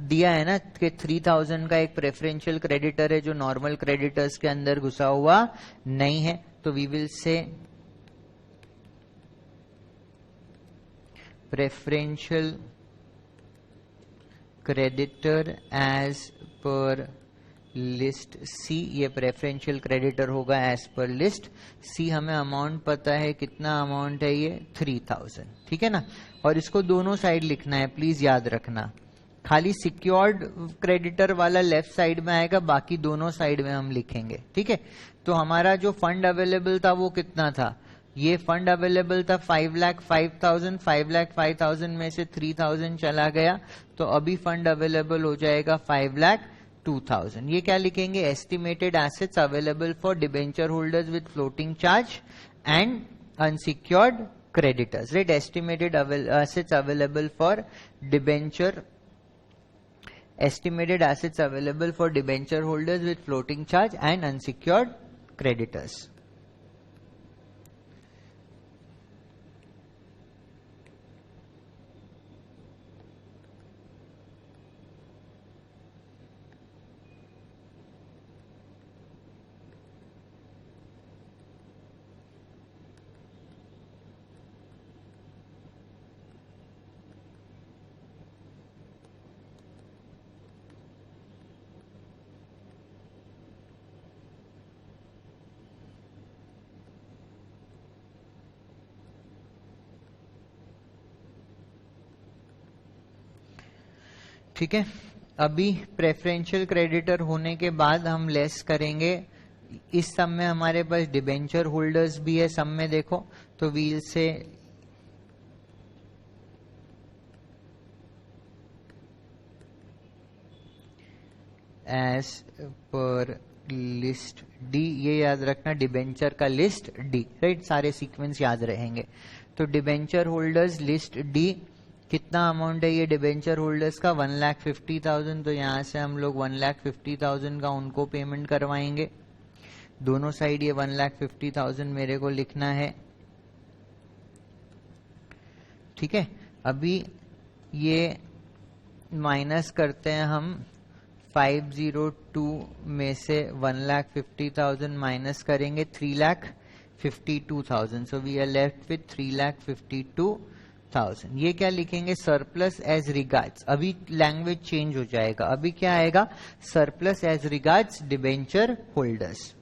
दिया है ना कि 3,000 का एक प्रेफरेंशियल क्रेडिटर है जो नॉर्मल क्रेडिटर्स के अंदर घुसा हुआ नहीं है. तो we will say preferential creditor as per list C. ये प्रेफरेंशियल क्रेडिटर होगा एज पर लिस्ट सी. हमें अमाउंट पता है, कितना अमाउंट है ये, 3,000. ठीक है ना. और इसको दोनों साइड लिखना है, प्लीज याद रखना. खाली सिक्योर्ड क्रेडिटर वाला लेफ्ट साइड में आएगा, बाकी दोनों साइड में हम लिखेंगे, ठीक है। तो हमारा जो फंड अवेलेबल था वो कितना था, ये फंड अवेलेबल था 5,05,000, 5,05,000 में से 3,000 चला गया, तो अभी फंड अवेलेबल हो जाएगा 5,02,000। ये क्या लिखेंगे, estimated assets available for debenture holders with floating charge and unsecured creditors, right? Estimated assets available for debenture, estimated assets available for debenture holders with floating charge and unsecured creditors. ठीक है, अभी preferential creditor होने के बाद हम less करेंगे, इस सम में हमारे पास डिबेंचर होल्डर्स भी है सम में, देखो तो वील से एज पर लिस्ट डी, ये याद रखना डिबेंचर का लिस्ट डी, राइट, सारे सीक्वेंस याद रहेंगे। तो डिबेंचर होल्डर्स लिस्ट डी, कितना अमाउंट है ये डिबेंचर होल्डर्स का, 1,50,000, तो यहां से हम लोग 1,50,000 का उनको पेमेंट करवाएंगे, दोनों साइड ये 1,50,000 मेरे को लिखना है, ठीक है। अभी ये माइनस करते हैं हम, 502 में से 1,50,000 माइनस करेंगे 3,52,000, so we are left with 3,52,000। ये क्या लिखेंगे, सरप्लस एज रिगार्ड्स, अभी लैंग्वेज चेंज हो जाएगा, अभी क्या आएगा, surplus as regards debenture holders.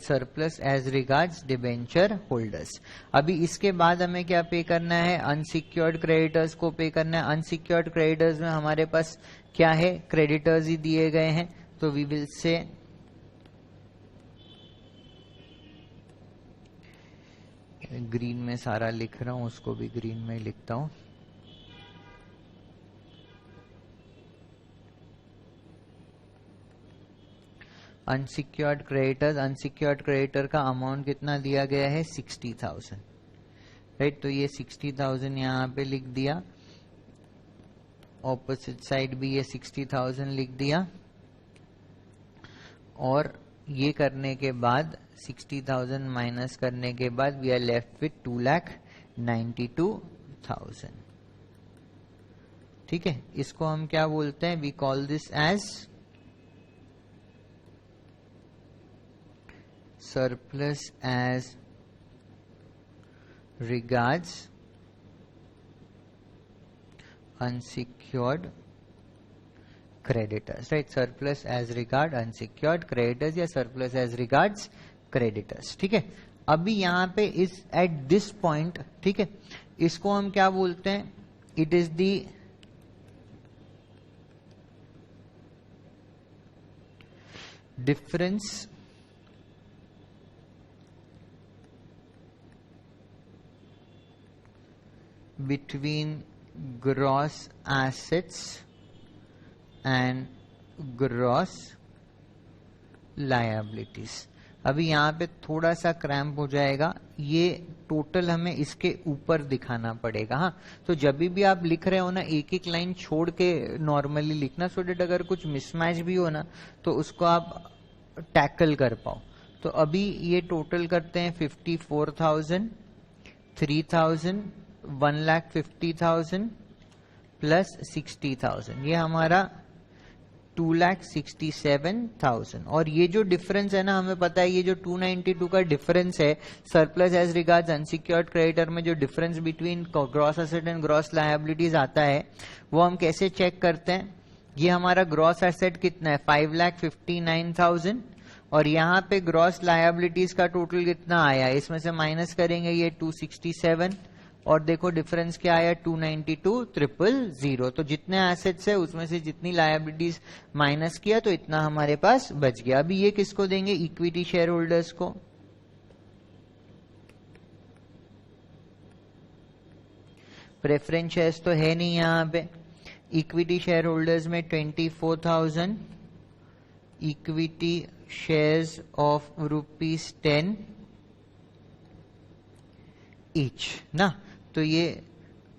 Surplus as regards debenture holders. अभी इसके बाद हमें क्या पे करना है, अनसिक्योर्ड क्रेडिटर्स को पे करना है। अनसिक्योर्ड क्रेडिटर्स में हमारे पास क्या है, क्रेडिटर्स ही दिए गए हैं, तो वी विल से ग्रीन में सारा लिख रहा हूं, उसको भी ग्रीन में लिखता हूं। अनसिक्योर्ड क्रेडिटर्स, अनसिक्योर्ड क्रेडिटर का अमाउंट कितना दिया गया है, 60,000, राइट, तो ये 60,000 यहाँ पे लिख दिया, ऑपोजिट साइड भी ये 60,000 लिख दिया, और ये करने के बाद 60,000 माइनस करने के बाद वी आर लेफ्ट विथ 2,92,000, ठीक है। इसको हम क्या बोलते हैं, we call this as surplus as regards unsecured creditors, right, surplus as regard unsecured creditors या surplus as regards creditors, ठीक है। अभी यहाँ पे इस at this point, ठीक है, इसको हम क्या बोलते हैं, it is the difference between gross assets and gross liabilities। अभी यहाँ पे थोड़ा सा क्रैम्प हो जाएगा, ये टोटल हमें इसके ऊपर दिखाना पड़ेगा, हाँ। तो जब भी आप लिख रहे हो ना, एक एक लाइन छोड़ के नॉर्मली लिखना, सो डेट अगर कुछ मिसमैच भी हो ना तो उसको आप टैकल कर पाओ। तो अभी ये टोटल करते हैं 54,000, 3,000, 1,50,000 प्लस 60,000, ये हमारा 2,67,000। और ये जो डिफरेंस है ना, हमें पता है ये जो 292 का डिफरेंस है surplus as regards unsecured creditor में, जो difference between gross asset and gross liabilities आता है, वो हम कैसे चेक करते हैं? ये हमारा ग्रॉस एसेट कितना है? 5,59,000। और यहाँ पे ग्रॉस लायबिलिटीज का टोटल कितना आया? इसमें से माइनस करेंगे ये 267, और देखो डिफरेंस क्या आया? 292,000। तो जितने एसेट्स है उसमें से जितनी लायबिलिटीज माइनस किया तो इतना हमारे पास बच गया। अभी ये किसको देंगे? इक्विटी शेयर होल्डर्स को। प्रेफरेंस शेयर्स तो है नहीं यहाँ पे। इक्विटी शेयर होल्डर्स में 24,000 इक्विटी शेयर्स ऑफ ₹10 ईच ना, तो ये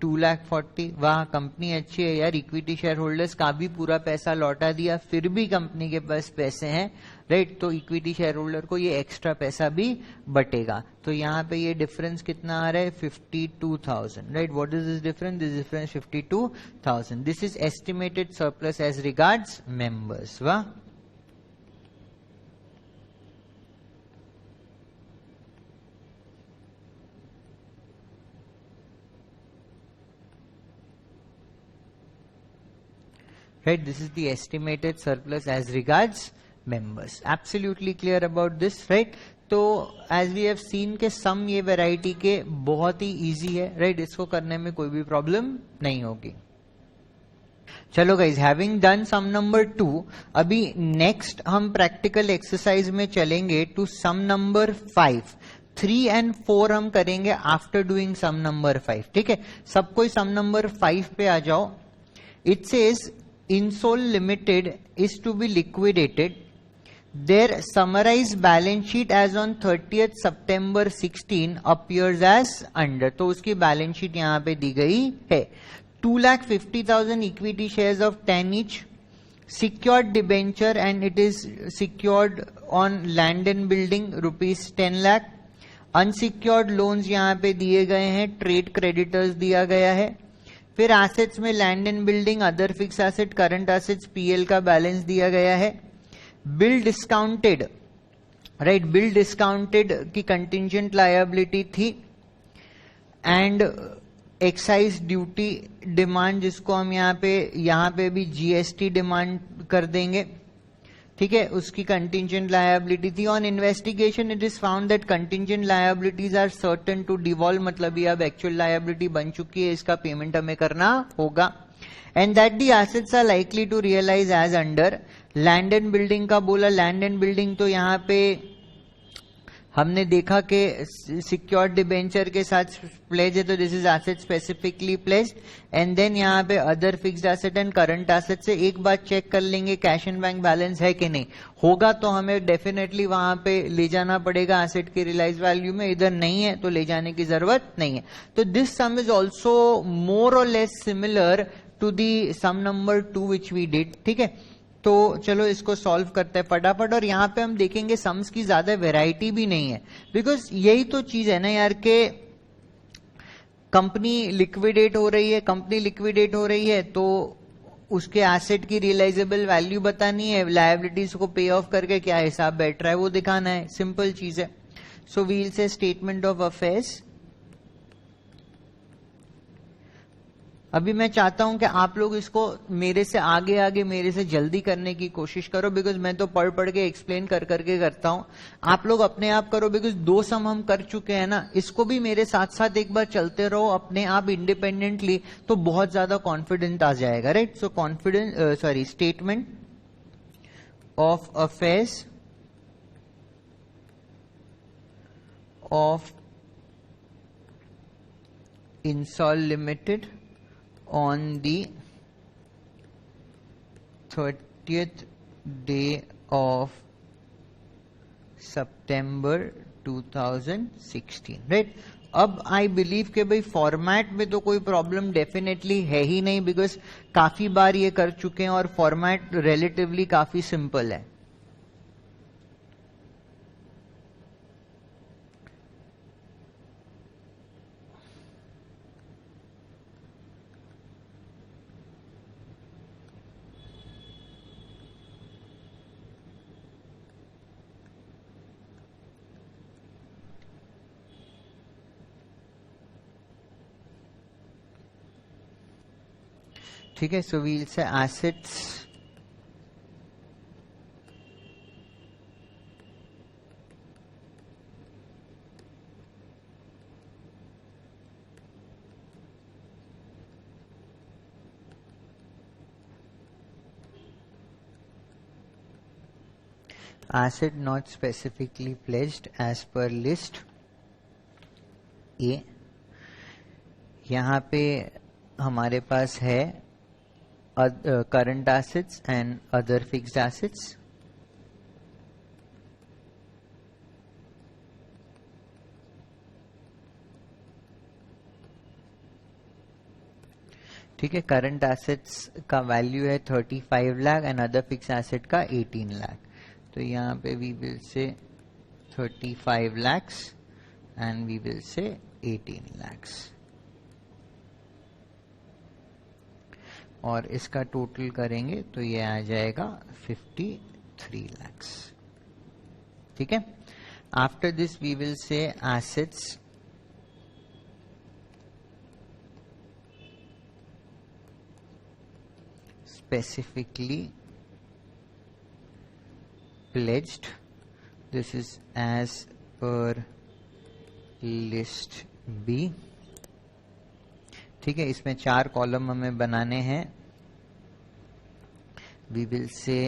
2,40,000। वाह, कंपनी अच्छी है यार, इक्विटी शेयर होल्डर्स का भी पूरा पैसा लौटा दिया, फिर भी कंपनी के पास पैसे हैं, राइट। तो इक्विटी शेयर होल्डर को ये एक्स्ट्रा पैसा भी बटेगा। तो यहाँ पे ये डिफरेंस कितना आ रहा है? 52,000, right. What is this difference? This difference 52,000। This is estimated surplus as regards members. वाह, right, this is the estimated surplus as regards members. Absolutely clear about this, right? तो as we have seen के सम ये variety के बहुत ही easy है, right? इसको करने में कोई भी प्रॉब्लम नहीं होगी। चलो guys, having done sum number 2, अभी नेक्स्ट हम प्रैक्टिकल एक्सरसाइज में चलेंगे टू सम नंबर 5। 3 and 4 हम करेंगे आफ्टर डूइंग सम नंबर 5, ठीक है। सब कोई सम नंबर 5 पे आ जाओ। It says Insol Limited is to be liquidated. Their summarized balance sheet as on 30th September 16 appears as under. तो उसकी बैलेंस शीट यहाँ पे दी गई है। 2,50,000 equity shares of 10 each, secured debenture and it is secured on land and building ₹10 lakh. Unsecured loans यहाँ पे दिए गए हैं, ट्रेड क्रेडिटर्स दिया गया है। फिर एसेट्स में land and building, other fix asset, current assets, PL का बैलेंस दिया गया है। Bill discounted, right, bill discounted की कंटिंजेंट लायबिलिटी थी। एंड एक्साइज ड्यूटी डिमांड, जिसको हम यहाँ पे भी जीएसटी डिमांड कर देंगे, ठीक है, उसकी कंटिंजेंट लायबिलिटी थी। On investigation it is found that contingent liabilities are certain to devolve, मतलब ये अब एक्चुअल लायबिलिटी बन चुकी है, इसका पेमेंट हमें करना होगा। And that the assets are likely to realise as under. Land and building का बोला, लैंड एंड बिल्डिंग तो यहाँ पे हमने देखा कि सिक्योर्ड डिबेंचर के साथ प्लेज है, तो this is asset specifically placed. And then यहाँ पे other fixed asset and current asset से एक बार चेक कर लेंगे कैश एंड बैंक बैलेंस है कि नहीं। होगा तो हमें डेफिनेटली वहां पे ले जाना पड़ेगा एसेट की रियलाइज वैल्यू में, इधर नहीं है तो ले जाने की जरूरत नहीं है। तो this sum is also more और less similar to the sum number 2 which we did, ठीक है। तो चलो इसको सॉल्व करते हैं फटाफट। और यहां पे हम देखेंगे सम्स की ज्यादा वैरायटी भी नहीं है, बिकॉज यही तो चीज है ना यार, के कंपनी लिक्विडेट हो रही है, कंपनी लिक्विडेट हो रही है तो उसके एसेट की रियलाइजेबल वैल्यू बतानी है, लायबिलिटीज को पे ऑफ करके क्या हिसाब बैठ रहा है वो दिखाना है, सिंपल चीज है। सो वील से स्टेटमेंट ऑफ अफेयर्स। अभी मैं चाहता हूं कि आप लोग इसको मेरे से आगे आगे, मेरे से जल्दी करने की कोशिश करो, बिकॉज मैं तो पढ़ पढ़ के एक्सप्लेन कर करके करता हूं। आप लोग अपने आप करो, बिकॉज 2 सम हम कर चुके हैं ना, इसको भी मेरे साथ साथ एक बार चलते रहो अपने आप इंडिपेंडेंटली, तो बहुत ज्यादा कॉन्फिडेंट आ जाएगा, right. So confidence statement of affairs of Insol limited on the 30th day of September 2016, right. अब आई बिलीव के भाई फॉर्मेट में तो कोई प्रॉब्लम डेफिनेटली है ही नहीं, बिकॉज काफी बार ये कर चुके हैं और फॉर्मेट रिलेटिवली काफी सिंपल है। ठीक है, सो वील से assets asset not specifically pledged as per list A. यहाँ पे हमारे पास है current assets and other fixed assets. ठीक है, करंट एसेट्स का वैल्यू है 35 lakh and other fix asset का 18 लाख. तो यहाँ पे वी विल से 35 lakhs एंड वी विल से 18 lakhs और इसका टोटल करेंगे तो ये आ जाएगा 53 lakhs. ठीक है, after this we will say assets specifically pledged. This is as per list B. ठीक है, इसमें 4 कॉलम हमें बनाने हैं. We will say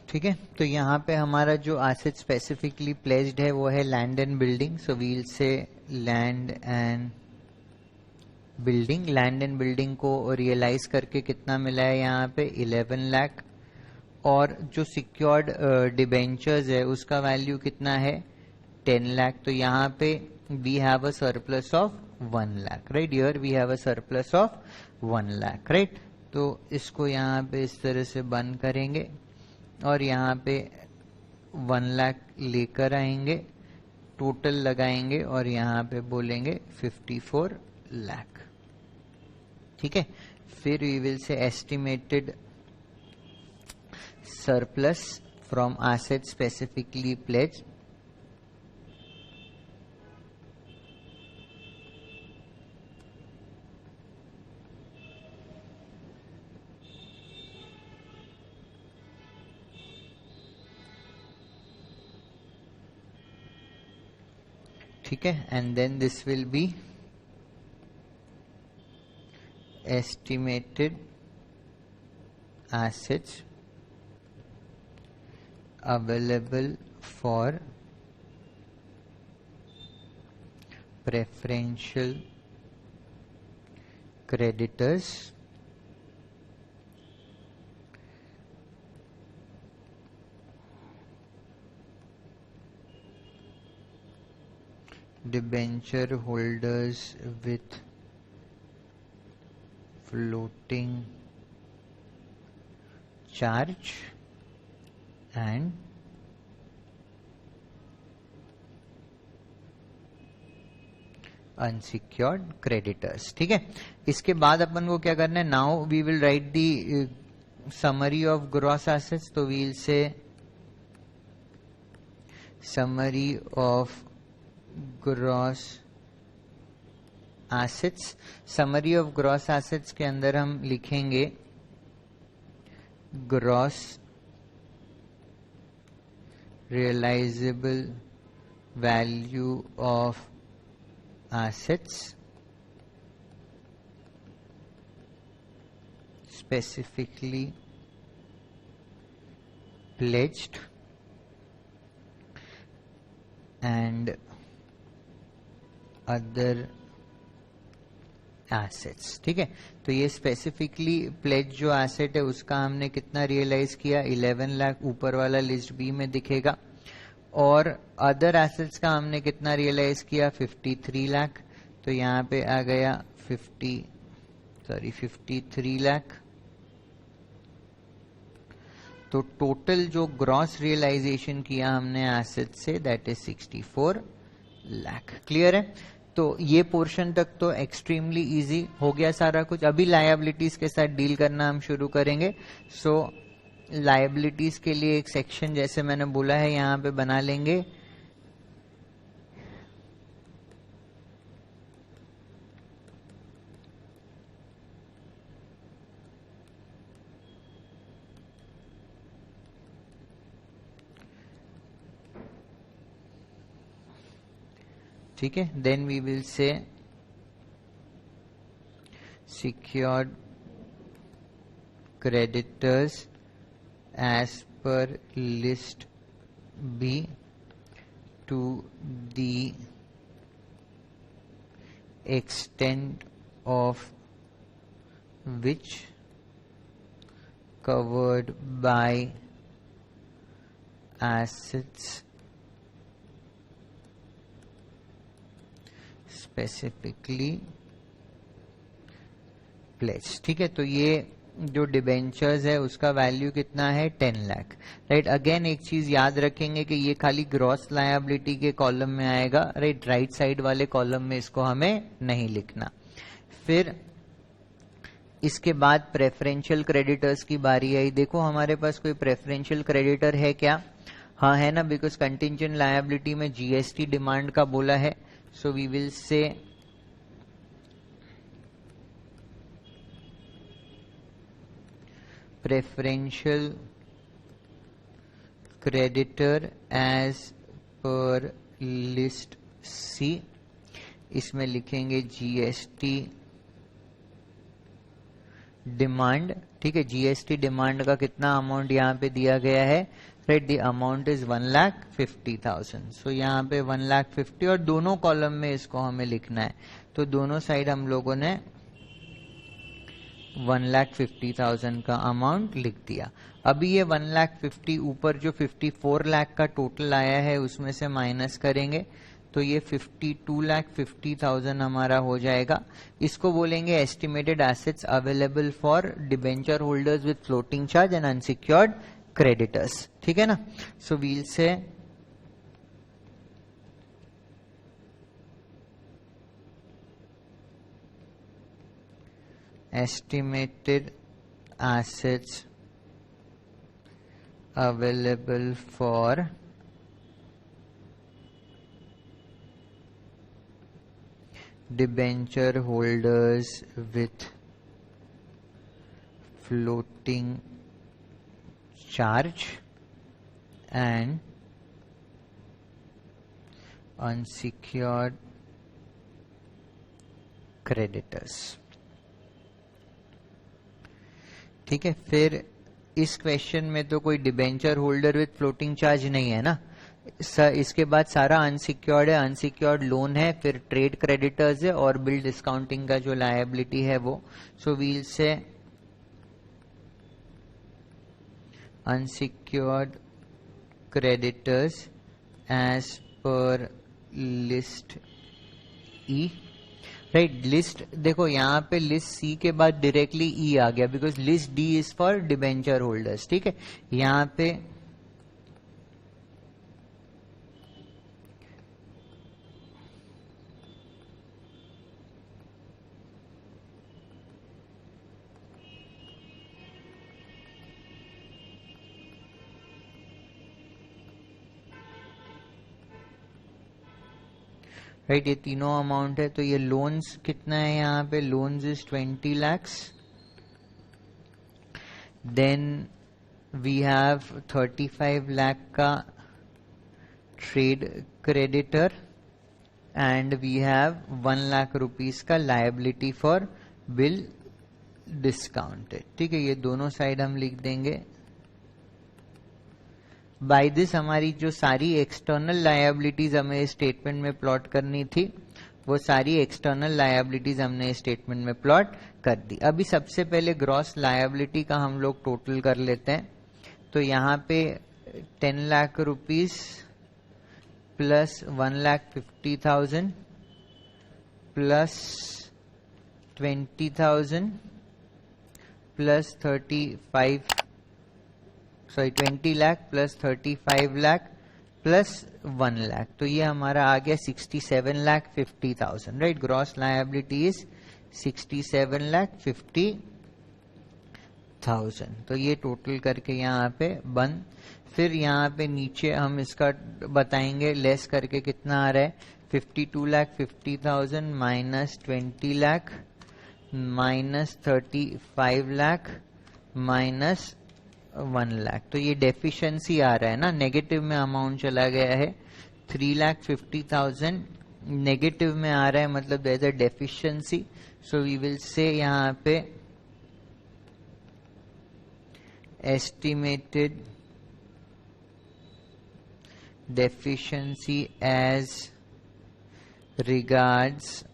ठीक है, तो यहाँ पे हमारा जो एसेट स्पेसिफिकली प्लेज्ड है वो है land and building. So we'll say land and building. Land and building को रियलाइज करके कितना मिला है यहाँ पे 11 लाख और जो सिक्योर्ड डिबेंचर्स है उसका वैल्यू कितना है 10 लाख. तो यहाँ पे we have a surplus of 1 lakh. Right, here we have a surplus of 1 lakh. Right, तो इसको यहाँ पे इस तरह से बंद करेंगे और यहाँ पे 1 लाख लेकर आएंगे, टोटल लगाएंगे और यहाँ पे बोलेंगे 54 लाख. ठीक है, फिर we will say estimated surplus from asset specifically pledged. ठीक है, and then this will be estimated assets available for preferential creditors debenture holders with floating charge and unsecured creditors. ठीक है, इसके बाद अपन को क्या करना है, now we will write the summary of gross assets. तो we'll say summary of gross assets. Summary of gross assets के अंदर हम लिखेंगे gross realisable value of assets specifically pledged and other assets. ठीक है, तो ये स्पेसिफिकली प्लेज जो एसेट है उसका हमने कितना रियलाइज किया, 11 लाख, ऊपर वाला लिस्ट बी में दिखेगा. और अदर एसेट्स का हमने कितना रियलाइज किया, 53 लाख. तो यहाँ पे आ गया 53 लाख. तो टोटल जो ग्रॉस रियलाइजेशन किया हमने एसेट से, दैट इज 64 लाख. क्लियर है? तो ये पोर्शन तक तो एक्सट्रीमली इजी हो गया सारा कुछ. अभी लायबिलिटीज के साथ डील करना हम शुरू करेंगे. सो लायबिलिटीज के लिए एक सेक्शन जैसे मैंने बोला है यहां पे बना लेंगे. ठीक है, then we will say secured creditors as per list B to the extent of which covered by assets specifically pledge. ठीक है, तो ये जो डिबेंचर्स है उसका वैल्यू कितना है, 10 लाख. राइट, अगेन एक चीज याद रखेंगे कि ये खाली ग्रॉस लायबिलिटी के कॉलम में आएगा. राइट, राइट साइड वाले कॉलम में इसको हमें नहीं लिखना. फिर इसके बाद प्रेफरेंशियल क्रेडिटर्स की बारी आई. देखो हमारे पास कोई प्रेफरेंशियल क्रेडिटर है क्या? हाँ है ना, बिकॉज कंटिंजेंट लायबिलिटी में जीएसटी डिमांड का बोला है. So we will say preferential creditor as per list C. इसमें लिखेंगे जीएसटी डिमांड. ठीक है, जीएसटी डिमांड का कितना अमाउंट यहाँ पे दिया गया है, राइट, द अमाउंट इज 1,50,000. सो यहाँ पे 1,50,000 और दोनों कॉलम में इसको हमें लिखना है. तो दोनों साइड हम लोगों ने 1,50,000 का अमाउंट लिख दिया. अभी ये 1,50,000 ऊपर जो 54 लाख का टोटल आया है उसमें से माइनस करेंगे तो ये 52,50,000 हमारा हो जाएगा. इसको बोलेंगे estimated assets available for debenture holders with floating charge and unsecured creditors. ठीक है ना. सो वील से estimated assets available for debenture holders with floating charge and unsecured creditors. ठीक है, फिर इस क्वेश्चन में तो कोई debenture holder with floating charge नहीं है ना. इसके बाद सारा अनसिक्योर्ड है, अनसिक्योर्ड लोन है, फिर ट्रेड क्रेडिटर्स है और बिल डिस्काउंटिंग का जो लायबिलिटी है वो. So we'll say unsecured creditors as per list E. Right, list देखो यहाँ पे लिस्ट सी के बाद डायरेक्टली ई आ गया because list D is for debenture holders. ठीक है, यहाँ पे राइट, ये तीनों अमाउंट है. तो ये लोन्स कितना है यहाँ पे, loans is 20 lakhs. Then we have 35 lakh का trade creditor and we have 1 lakh rupees का लायबिलिटी फॉर बिल डिस्काउंटेड, ठीक है, ये दोनों साइड हम लिख देंगे। बाय दिस हमारी जो सारी एक्सटर्नल लायबिलिटीज हमें स्टेटमेंट में प्लॉट करनी थी, वो सारी एक्सटर्नल लायबिलिटीज हमने स्टेटमेंट में प्लॉट कर दी। अभी सबसे पहले ग्रॉस लायबिलिटी का हम लोग टोटल कर लेते हैं। तो यहाँ पे 10 lakh rupees plus 1,50,000 plus 20,000 plus 20 lakh plus 35 lakh plus 1 lakh, तो ये हमारा आ गया 67,50,000, राइट। Gross liability is 67,50,000। तो ये टोटल करके यहाँ पे बंद। फिर यहाँ पे नीचे हम इसका बताएंगे लेस करके कितना आ रहा है, 52,50,000 minus 20 lakh minus 35 lakh minus 1 lakh. तो ये डेफिशिएंसी आ रहा है ना, नेगेटिव में अमाउंट चला गया है। 3,50,000 नेगेटिव में आ रहा है, मतलब there is a deficiency. So we will say यहाँ पे estimated deficiency as regards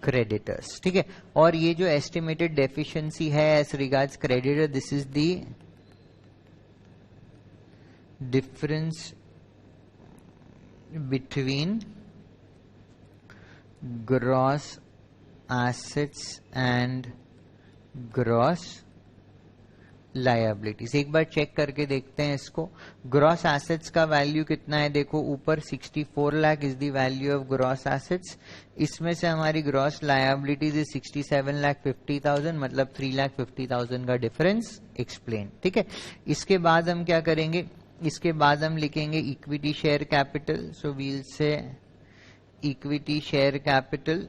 creditors, ठीक है। और ये जो एस्टिमेटेड डेफिशिएंसी है as regards creditor, this is the difference between gross assets and gross liabilities. एक बार चेक करके देखते हैं इसको। ग्रॉस एसेट्स का वैल्यू कितना है, देखो ऊपर 64 lakh is the value of gross assets. इसमें से हमारी ग्रॉस लायबिलिटीज इज 67,50,000, मतलब 3,50,000 का डिफरेंस एक्सप्लेन, ठीक है। इसके बाद हम क्या करेंगे, इसके बाद हम लिखेंगे equity share capital. So we'll say equity share capital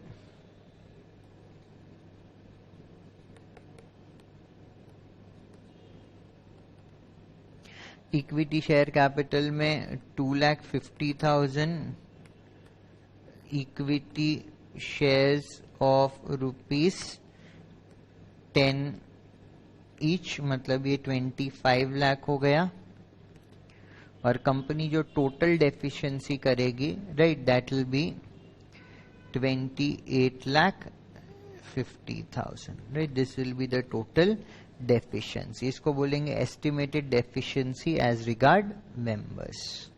equity share capital में 2,50,000 इक्विटी शेयर्स ऑफ ₹10 ईच, मतलब ये 25 लाख हो गया। और कंपनी जो टोटल डेफिशिएंसी करेगी, right, that will be 28,50,000, right. This will be the total deficiency. इसको बोलेंगे estimated deficiency as regard members.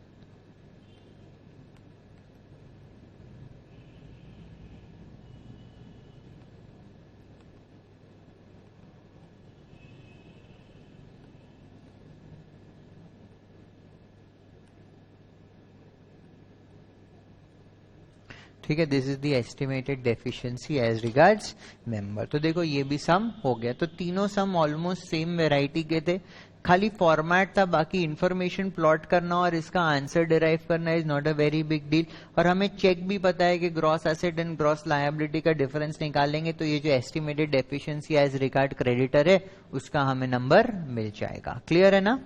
ठीक है, this is the estimated deficiency as regards member. तो देखो ये भी सम हो गया। तो तीनों सम ऑलमोस्ट सेम वेराइटी के थे, खाली फॉर्मेट था, बाकी इंफॉर्मेशन प्लॉट करना और इसका आंसर डिराइव करना is not a very big deal. और हमें चेक भी पता है कि gross asset and gross liability का डिफरेंस निकालेंगे तो ये जो estimated deficiency as regard creditor है उसका हमें नंबर मिल जाएगा। क्लियर है ना।